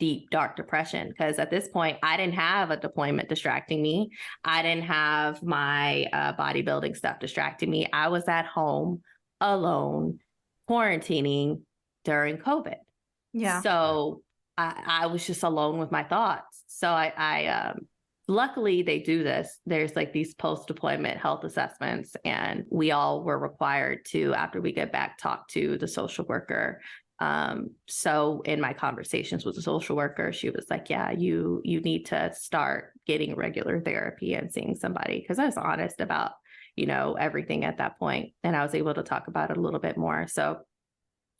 deep, dark depression. Because at this point, I didn't have a deployment distracting me. I didn't have my bodybuilding stuff distracting me. I was at home alone, quarantining during COVID. Yeah. So I was just alone with my thoughts. So I luckily they do this. There's like these post-deployment health assessments, and we all were required to, after we get back, talk to the social worker. So in my conversations with the social worker, she was like, yeah, you need to start getting regular therapy and seeing somebody. Cause I was honest about, you know, everything at that point. And I was able to talk about it a little bit more. So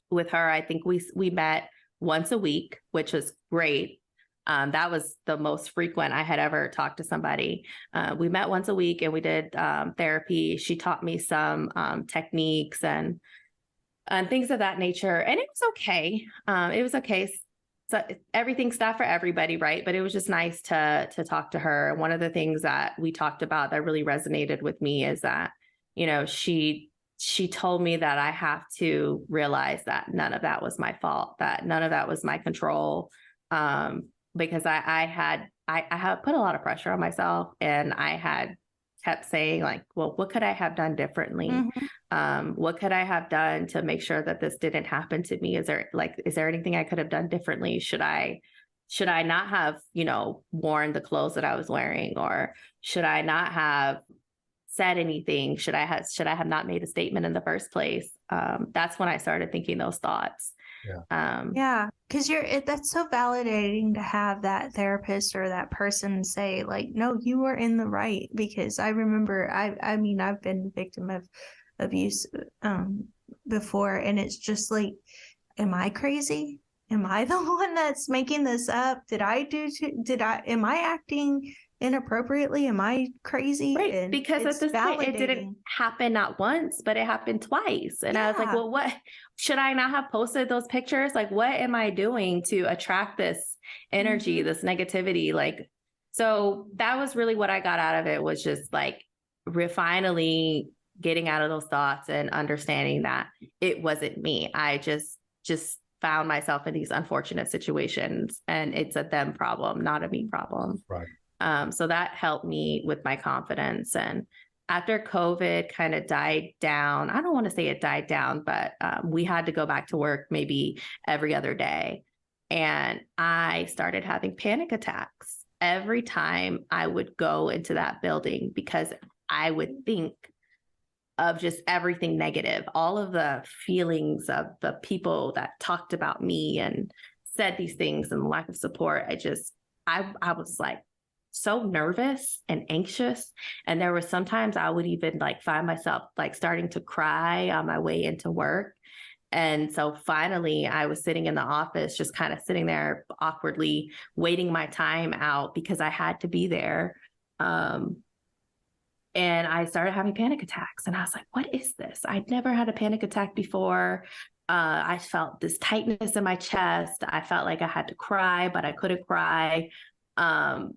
with her, I think we met once a week, which was great. That was the most frequent I had ever talked to somebody. We met once a week and we did therapy. She taught me some techniques and things of that nature. And it was okay. It was okay. So everything's not for everybody, right? But it was just nice to talk to her. One of the things that we talked about that really resonated with me is that, you know, she told me that I have to realize that none of that was my fault, that none of that was my control, because I had put a lot of pressure on myself, and I had kept saying like, well, what could I have done differently? Mm-hmm. What could I have done to make sure that this didn't happen to me? Is there anything I could have done differently? Should I not have, you know, worn the clothes that I was wearing, or should I not have said anything? Should I have not made a statement in the first place? That's when I started thinking those thoughts. Yeah, because that's so validating to have that therapist or that person say, like, no, you are in the right. Because I remember, I mean, I've been a victim of abuse before, and it's just like, am I crazy? Am I the one that's making this up? Am I acting inappropriately? Am I crazy? Right. And Because at it's this point, it didn't validating. happen not once, but it happened twice. And I was like, Yeah. well, what should I not have posted those pictures? Like, what am I doing to attract this energy, this negativity? Like, so that was really what I got out of it, was just like finally getting out of those thoughts and understanding that it wasn't me. I just found myself in these unfortunate situations, and it's a them problem, not a me problem. Right. So that helped me with my confidence. And after COVID kind of died down, I don't want to say it died down, but we had to go back to work maybe every other day. And I started having panic attacks every time I would go into that building, because I would think of just everything negative, all of the feelings of the people that talked about me and said these things, and lack of support. I was like so nervous and anxious. And there were sometimes I would even like find myself like starting to cry on my way into work. And so finally I was sitting in the office, just kind of sitting there awkwardly waiting my time out because I had to be there. And I started having panic attacks, and I was like, what is this? I'd never had a panic attack before. I felt this tightness in my chest. I felt like I had to cry, but I couldn't cry. A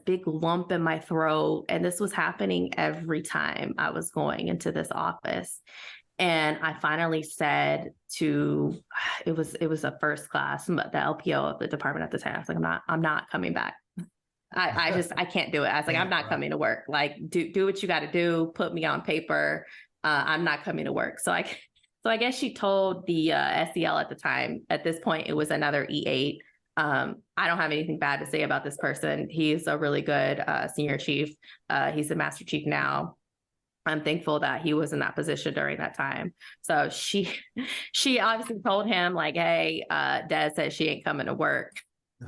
big lump in my throat. And this was happening every time I was going into this office. And I finally said it was a first class, the LPO of the department at the time. I was like, I'm not coming back. I can't do it. I was like, I'm not coming to work. Like, do what you got to do. Put me on paper. I'm not coming to work. So I guess she told the SEL at the time. At this point, it was another E8. I don't have anything bad to say about this person. He's a really good senior chief. He's a master chief now. I'm thankful that he was in that position during that time. So she obviously told him like, hey, Des said she ain't coming to work.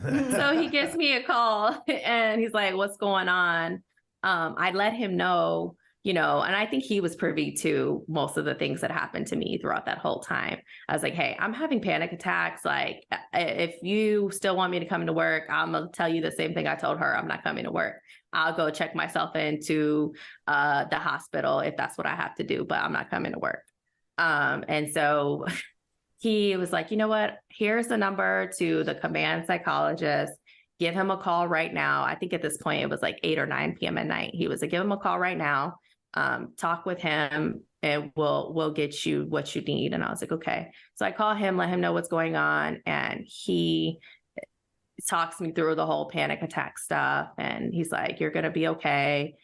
So he gives me a call and he's like, what's going on? I let him know, and I think he was privy to most of the things that happened to me throughout that whole time. I was like, hey, I'm having panic attacks. Like, if you still want me to come to work, I'm going to tell you the same thing I told her. I'm not coming to work. I'll go check myself into the hospital if that's what I have to do, but I'm not coming to work. And so he was like, you know what? Here's the number to the command psychologist. Give him a call right now. I think at this point it was like 8 or 9 p.m. at night. He was like, give him a call right now. Talk with him and we'll get you what you need. And I was like, okay. So I call him, let him know what's going on. And he talks me through the whole panic attack stuff. And he's like, you're going to be okay.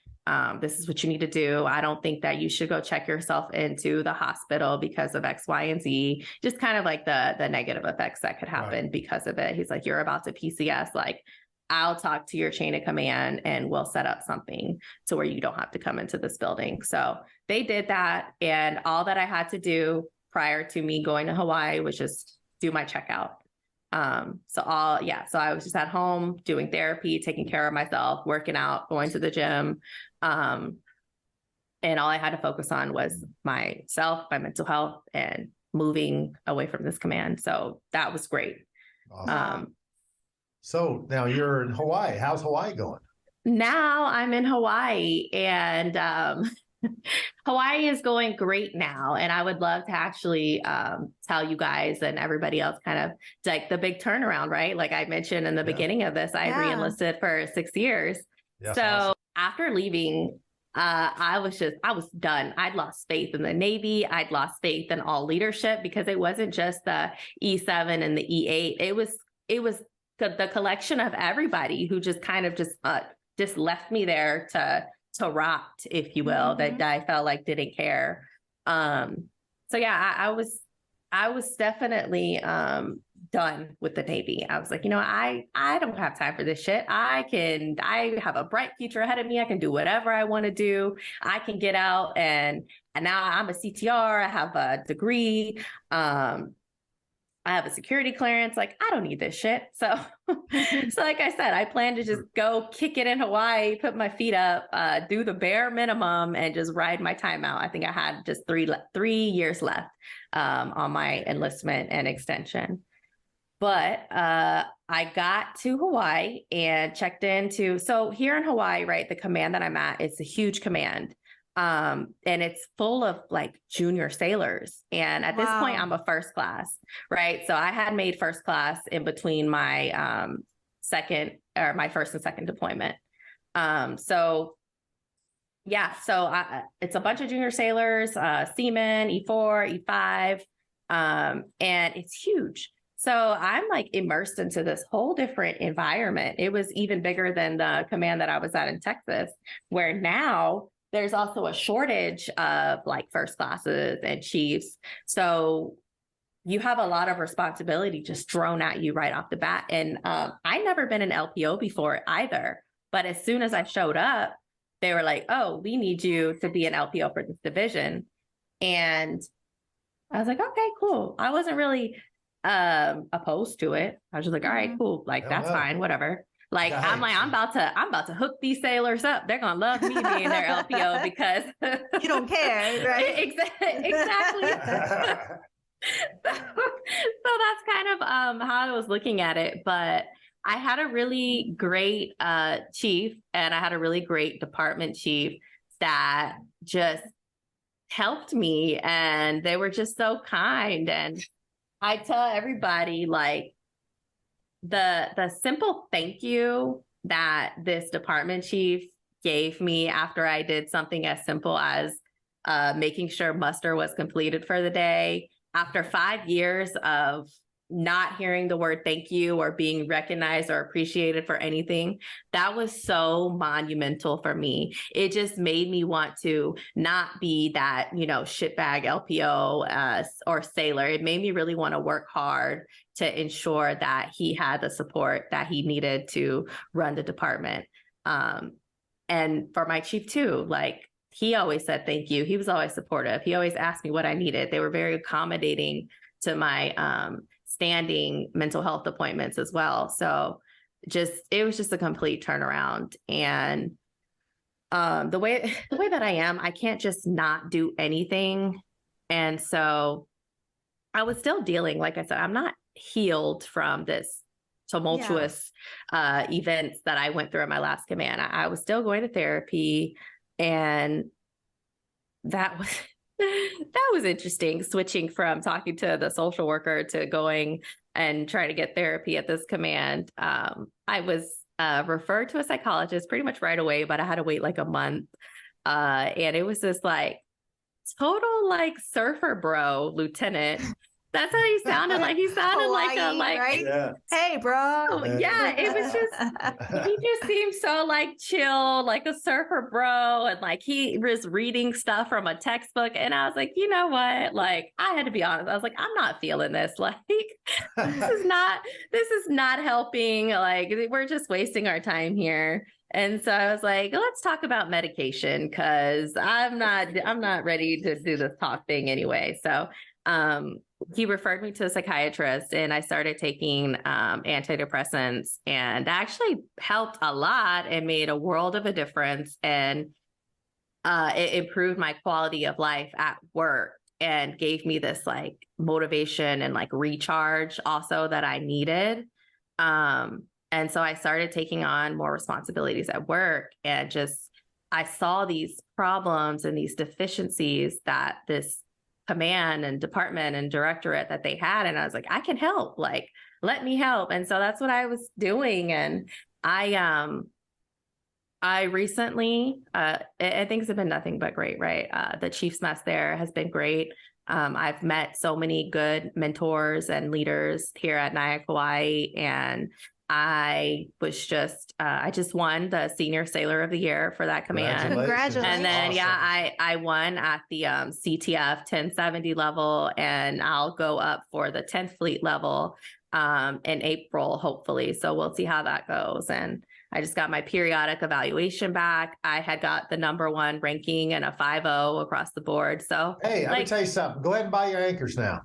This is what you need to do. I don't think that you should go check yourself into the hospital because of X, Y, and Z. Just kind of like the negative effects that could happen because of it. He's like, you're about to PCS. Like, I'll talk to your chain of command and we'll set up something to where you don't have to come into this building. So they did that. And all that I had to do prior to me going to Hawaii was just do my checkout. So I was just at home doing therapy, taking care of myself, working out, going to the gym. And all I had to focus on was myself, my mental health, and moving away from this command. So that was great. Awesome. So now you're in Hawaii. How's Hawaii going? Now I'm in Hawaii, and Hawaii is going great now. And I would love to actually tell you guys and everybody else kind of like the big turnaround, right? Like I mentioned in the beginning of this, I re-enlisted for 6 years. Yes, so awesome. After leaving, I was done. I'd lost faith in the Navy. I'd lost faith in all leadership because it wasn't just the E7 and the E8. It was the collection of everybody who just kind of just left me there to rot, if you will, that I felt like didn't care. I was definitely done with the Navy. I was like, I don't have time for this shit. I have a bright future ahead of me. I can do whatever I want to do. I can get out and now I'm a CTR. I have a degree. I have a security clearance. Like, I don't need this shit. So, like I said, I plan to just go kick it in Hawaii, put my feet up, do the bare minimum and just ride my time out. I think I had just 3 years left on my enlistment and extension. But I got to Hawaii and checked into, so here in Hawaii, right, the command that I'm at, it's a huge command. And it's full of like junior sailors. And at this point, I'm a first class, right? So I had made first class in between my my first and second deployment. So it's a bunch of junior sailors, seamen, E4, E5, and it's huge. So I'm like immersed into this whole different environment. It was even bigger than the command that I was at in Texas, where now there's also a shortage of like first classes and chiefs. So you have a lot of responsibility just thrown at you right off the bat. And I'd never been an LPO before either. But as soon as I showed up, they were like, oh, we need you to be an LPO for this division. And I was like, okay, cool. I wasn't really opposed to it. I was just like, all right, cool. Like, that's fine, whatever. Like, nice. I'm about to hook these sailors up. They're going to love me being their LPO because you don't care, right? Exactly. so that's kind of how I was looking at it. But I had a really great chief, and I had a really great department chief that just helped me, and they were just so kind. And I tell everybody, like, the simple thank you that this department chief gave me after I did something as simple as making sure muster was completed for the day, after 5 years of not hearing the word thank you or being recognized or appreciated for anything, that was so monumental for me. It just made me want to not be that, shitbag LPO or sailor. It made me really want to work hard to ensure that he had the support that he needed to run the department. And for my chief too, like, he always said thank you. He was always supportive. He always asked me what I needed. They were very accommodating to my standing mental health appointments as well. So it was just a complete turnaround. And the way that I am, I can't just not do anything. And so I was still dealing, like I said, I'm not healed from this tumultuous events that I went through in my last command. I was still going to therapy, and that was interesting, switching from talking to the social worker to going and trying to get therapy at this command. I was referred to a psychologist pretty much right away, but I had to wait like a month. And it was this like total like surfer bro lieutenant. That's how he sounded like. He sounded Hawaii, right? Yeah. Hey, bro. Yeah, it was just, he just seemed so like chill, like a surfer bro. And like he was reading stuff from a textbook. And I was like, you know what? Like, I had to be honest. I was like, I'm not feeling this. Like, this is not helping. Like, we're just wasting our time here. And so I was like, let's talk about medication, because I'm not ready to do this talk thing anyway. So he referred me to a psychiatrist, and I started taking antidepressants, and that actually helped a lot and made a world of a difference. And it improved my quality of life at work and gave me this like motivation and like recharge also that I needed. And so I started taking on more responsibilities at work, and I saw these problems and these deficiencies that this command and department and directorate that they had. And I was like, I can help, like, let me help. And so that's what I was doing. And I recently, things have been nothing but great, right? The Chiefs mess there has been great. I've met so many good mentors and leaders here at Nyack, Hawaii. And I just won the Senior Sailor of the Year for that command. Congratulations. And then, Awesome. I won at the CTF 1070 level, and I'll go up for the 10th Fleet level in April, hopefully. So we'll see how that goes. And I just got my periodic evaluation back. I had got the #1 ranking and a 5.0 across the board. So hey, let me tell you something. Go ahead and buy your anchors now.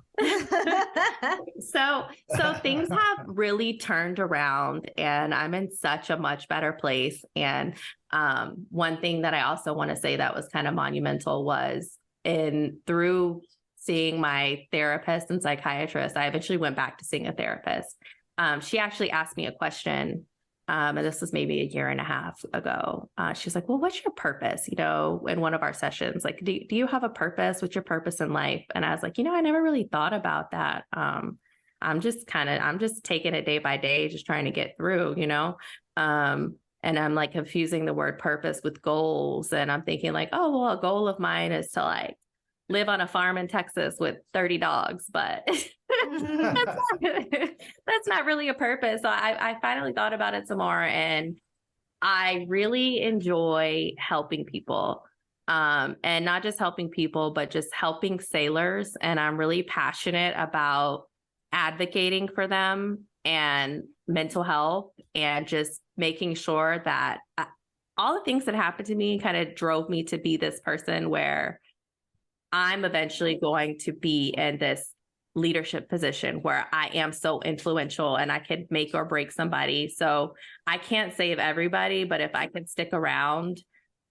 So things have really turned around, and I'm in such a much better place. And one thing that I also want to say that was kind of monumental was through seeing my therapist and psychiatrist, I eventually went back to seeing a therapist. She actually asked me a question. And this was maybe a year and a half ago. She's like, well, what's your purpose? You know, in one of our sessions, like, do you have a purpose? What's your purpose in life? And I was like, I never really thought about that. I'm just taking it day by day, just trying to get through, and I'm like confusing the word purpose with goals. And I'm thinking like, oh, well, a goal of mine is to like live on a farm in Texas with 30 dogs, but that's not really a purpose. So I finally thought about it some more, and I really enjoy helping people. And not just helping people, but just helping sailors. And I'm really passionate about advocating for them and mental health, and just making sure that all the things that happened to me kind of drove me to be this person where I'm eventually going to be in this leadership position where I am so influential and I can make or break somebody. So I can't save everybody, but if I can stick around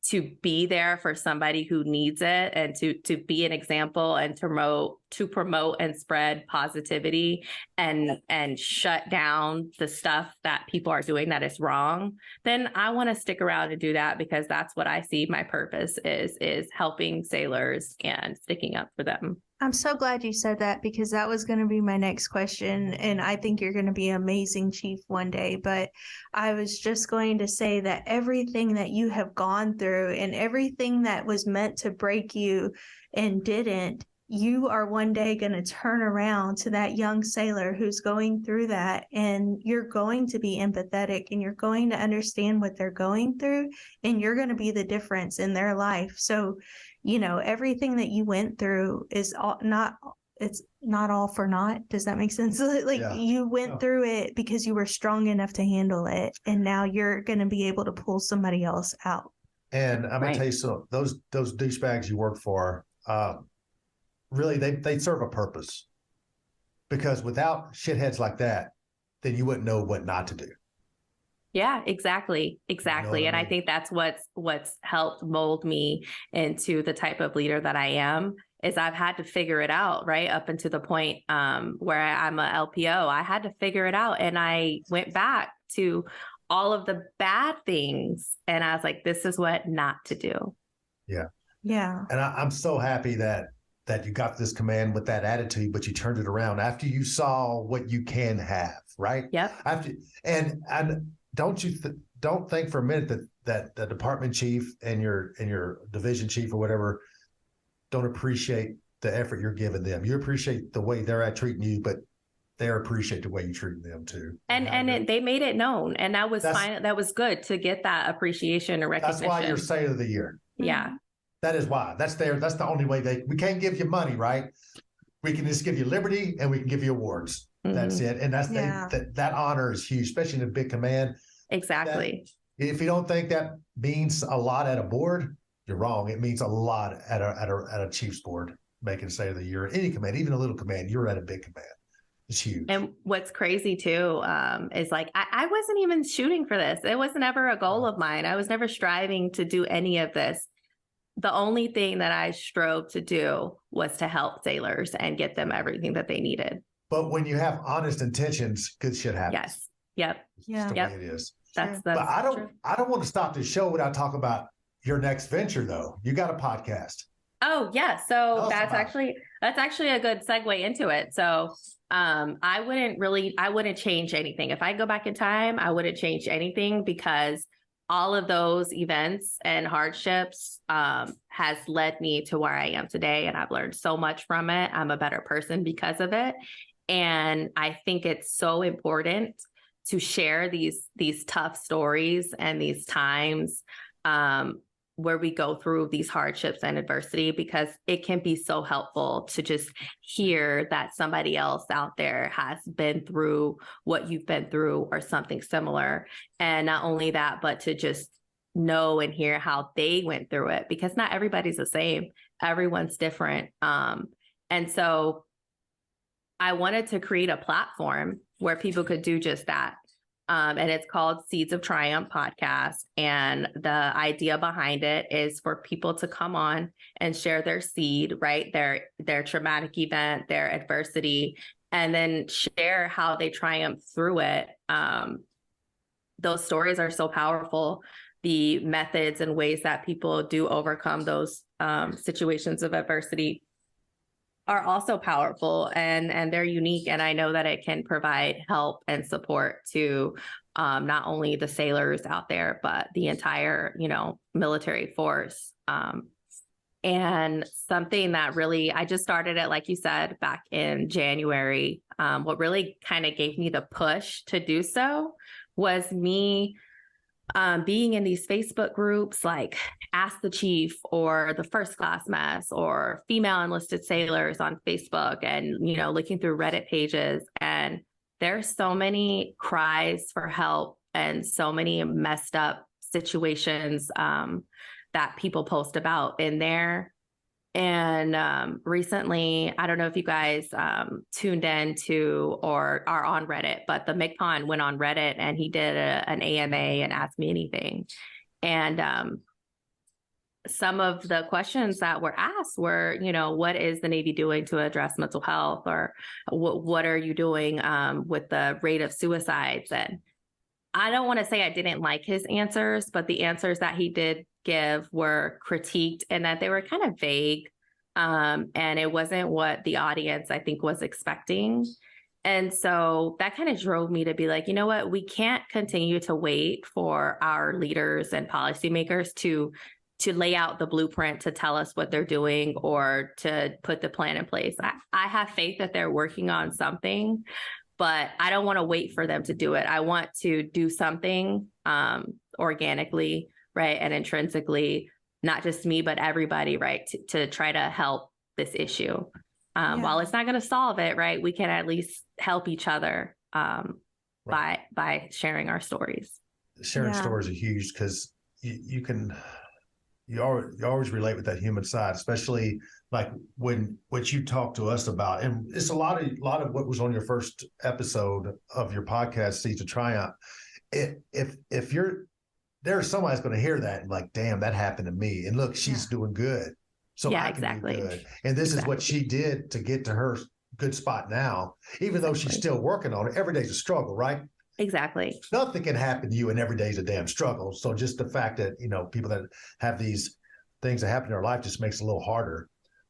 to be there for somebody who needs it, and to be an example, and to promote and spread positivity, and shut down the stuff that people are doing that is wrong, then I want to stick around and do that, because that's what I see my purpose is helping sailors and sticking up for them. I'm so glad you said that, because that was going to be my next question. And I think you're going to be an amazing chief one day. But I was just going to say that everything that you have gone through, and everything that was meant to break you and didn't, you are one day going to turn around to that young sailor who's going through that, and you're going to be empathetic, and you're going to understand what they're going through, and you're going to be the difference in their life. So everything that you went through is it's not all for naught. Does that make sense? You went through it because you were strong enough to handle it. And now you're going to be able to pull somebody else out. And I'm going to tell you, so those douchebags you work for, really, they serve a purpose, because without shitheads like that, then you wouldn't know what not to do. Yeah, exactly. And I think that's what's helped mold me into the type of leader that I am, is I've had to figure it out, right? Up until the point where I'm a LPO, I had to figure it out. And I went back to all of the bad things, and I was like, this is what not to do. Yeah. Yeah. And I'm so happy that you got this command with that attitude, but you turned it around after you saw what you can have, right? Yep. And don't think for a minute that the department chief and your division chief or whatever don't appreciate the effort you're giving them. You appreciate the way they're treating you, but they appreciate the way you're treating them too. And they made it known, and that was fine. That was good to get that appreciation and recognition. That's why you're Sailor of the Year. Yeah. That is why. That's the only way we can't give you money, right? We can just give you liberty, and we can give you awards. Mm-hmm. That's it. And that honor is huge, especially in a big command. Exactly. If you don't think that means a lot at a board, you're wrong. It means a lot at a chief's board, making Sailor of the Year. Any command, even a little command, you're at a big command. It's huge. And what's crazy too is like I wasn't even shooting for this. It was never a goal of mine. I was never striving to do any of this. The only thing that I strove to do was to help sailors and get them everything that they needed. But when you have honest intentions, good shit happens. Yes. Yep. That's the way it is. That's but I don't true. I don't want to stop this show without talking about your next venture, though. You got a podcast. Oh yeah. So that's actually a good segue into it. So I wouldn't change anything. If I go back in time, I wouldn't change anything, because all of those events and hardships has led me to where I am today. And I've learned so much from it. I'm a better person because of it. And I think it's so important to share these tough stories and these times where we go through these hardships and adversity, because it can be so helpful to just hear that somebody else out there has been through what you've been through or something similar. And not only that, but to just know and hear how they went through it, because not everybody's the same. Everyone's different. And so I wanted to create a platform where people could do just that. And it's called Seeds of Triumph Podcast. And the idea behind it is for people to come on and share their seed, right? Their traumatic event, their adversity, and then share how they triumph through it. Those stories are so powerful. The methods and ways that people do overcome those situations of adversity are also powerful, and they're unique. And I know that it can provide help and support to not only the sailors out there, but the entire, military force. And something that really, I just started it, like you said, back in January. What really kind of gave me the push to do so was me being in these Facebook groups like Ask the Chief or the First Class Mess or Female Enlisted Sailors on Facebook, and, looking through Reddit pages. And there's so many cries for help and so many messed up situations that people post about in there. And recently, I don't know if you guys tuned in to or are on Reddit, but the MCPON went on Reddit and he did an AMA and Ask Me Anything. And some of the questions that were asked were, what is the Navy doing to address mental health? Or what are you doing with the rate of suicides? And I don't want to say I didn't like his answers, but the answers that he did give were critiqued and that they were kind of vague. And it wasn't what the audience, I think, was expecting. And so that kind of drove me to be like, you know what, we can't continue to wait for our leaders and policymakers to lay out the blueprint to tell us what they're doing or to put the plan in place. I have faith that they're working on something, but I don't want to wait for them to do it. I want to do something organically, right, and intrinsically, not just me, but everybody, right, to try to help this issue. While it's not going to solve it, right, we can at least help each other right. by sharing our stories. Sharing stories are huge because you always relate with that human side, especially like what you talked to us about. And it's a lot of what was on your first episode of your podcast, Seeds of Triumph. If you're there's somebody's going to hear that and like, damn, that happened to me. And look, she's doing good. So I can do good. And this is what she did to get to her good spot now, even though she's still working on it. Every day's a struggle, right? Exactly. Nothing can happen to you and every day's a damn struggle. So just the fact that, people that have these things that happen in their life just makes it a little harder.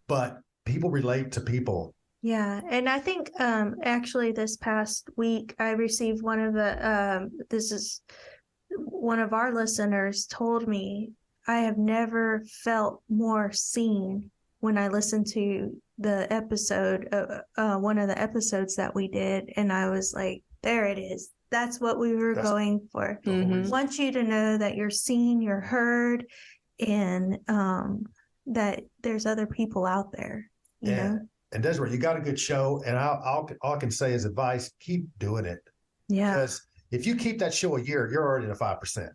But people relate to people. Yeah. And I think actually this past week, I received one of one of our listeners told me, I have never felt more seen when I listened to the episode, one of the episodes that we did. And I was like, there it is. That's what we were going for. Mm-hmm. I want you to know that you're seen, you're heard, and that there's other people out there, you know? And Dezarae, you got a good show. And all I can say is advice, keep doing it. Yeah. Because if you keep that show a year, you're already at 5%.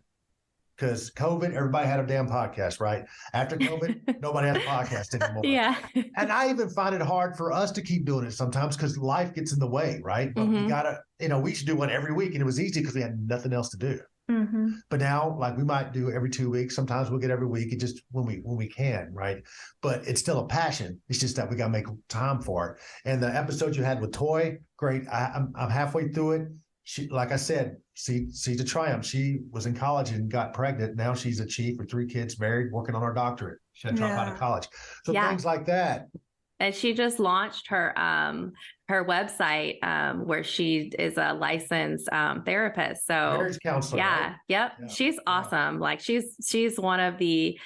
Because COVID, everybody had a damn podcast, right? After COVID, nobody has a podcast anymore. Yeah. And I even find it hard for us to keep doing it sometimes because life gets in the way, right? But we gotta, we used to do one every week, and it was easy because we had nothing else to do. Mm-hmm. But now, like, we might do every 2 weeks. Sometimes we'll get every week. It just when we can, right? But it's still a passion. It's just that we gotta make time for it. And the episode you had with Toy, great. I'm halfway through it. She, like I said, Seeds of Triumph. She was in college and got pregnant. Now she's a chief with 3 kids, married, working on her doctorate. She had to drop out of college. So things like that. And she just launched her website where she is a licensed therapist. So marriage counselor. Yeah. Right? Yep. Yeah. She's awesome. Like she's one of the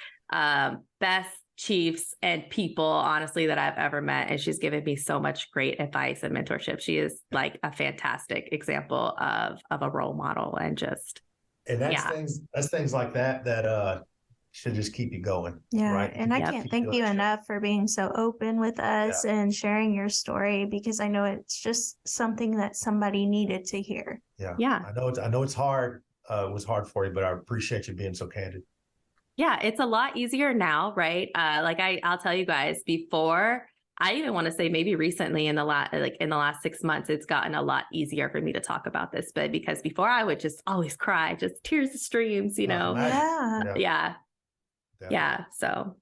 best chiefs and people, honestly, that I've ever met. And she's given me so much great advice and mentorship. She is like a fantastic example of a role model, and just that's things like that should just keep you going. Yeah. Right. And I Yep. can't Keep thank doing you the show. enough for being so open with us and sharing your story, because I know it's just something that somebody needed to hear. Yeah. Yeah. I know it's hard. It was hard for you, but I appreciate you being so candid. Yeah, it's a lot easier now, right? Like I'll tell you guys, before, I even want to say maybe recently in the last 6 months, it's gotten a lot easier for me to talk about this. But because before I would just always cry, just tears of streams, you know. Yeah. Yeah. Definitely. Yeah. So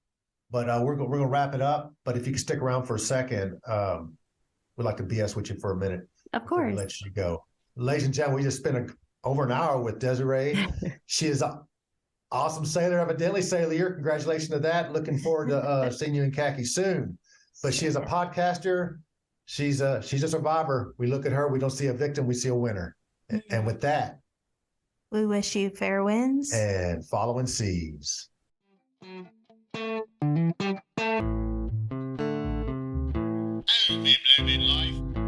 But we're gonna wrap it up. But if you can stick around for a second, we'd like to BS with you for a minute. of Before we course. let you go. Ladies and gentlemen, we just spent over an hour with Dezarae. She is an awesome sailor, evidently sailor. Congratulations to that. Looking forward to seeing you in khaki soon. But she is a podcaster. She's a survivor. We look at her, we don't see a victim, we see a winner. And with that, We wish you fair winds and following seas. Oh, my blooming life.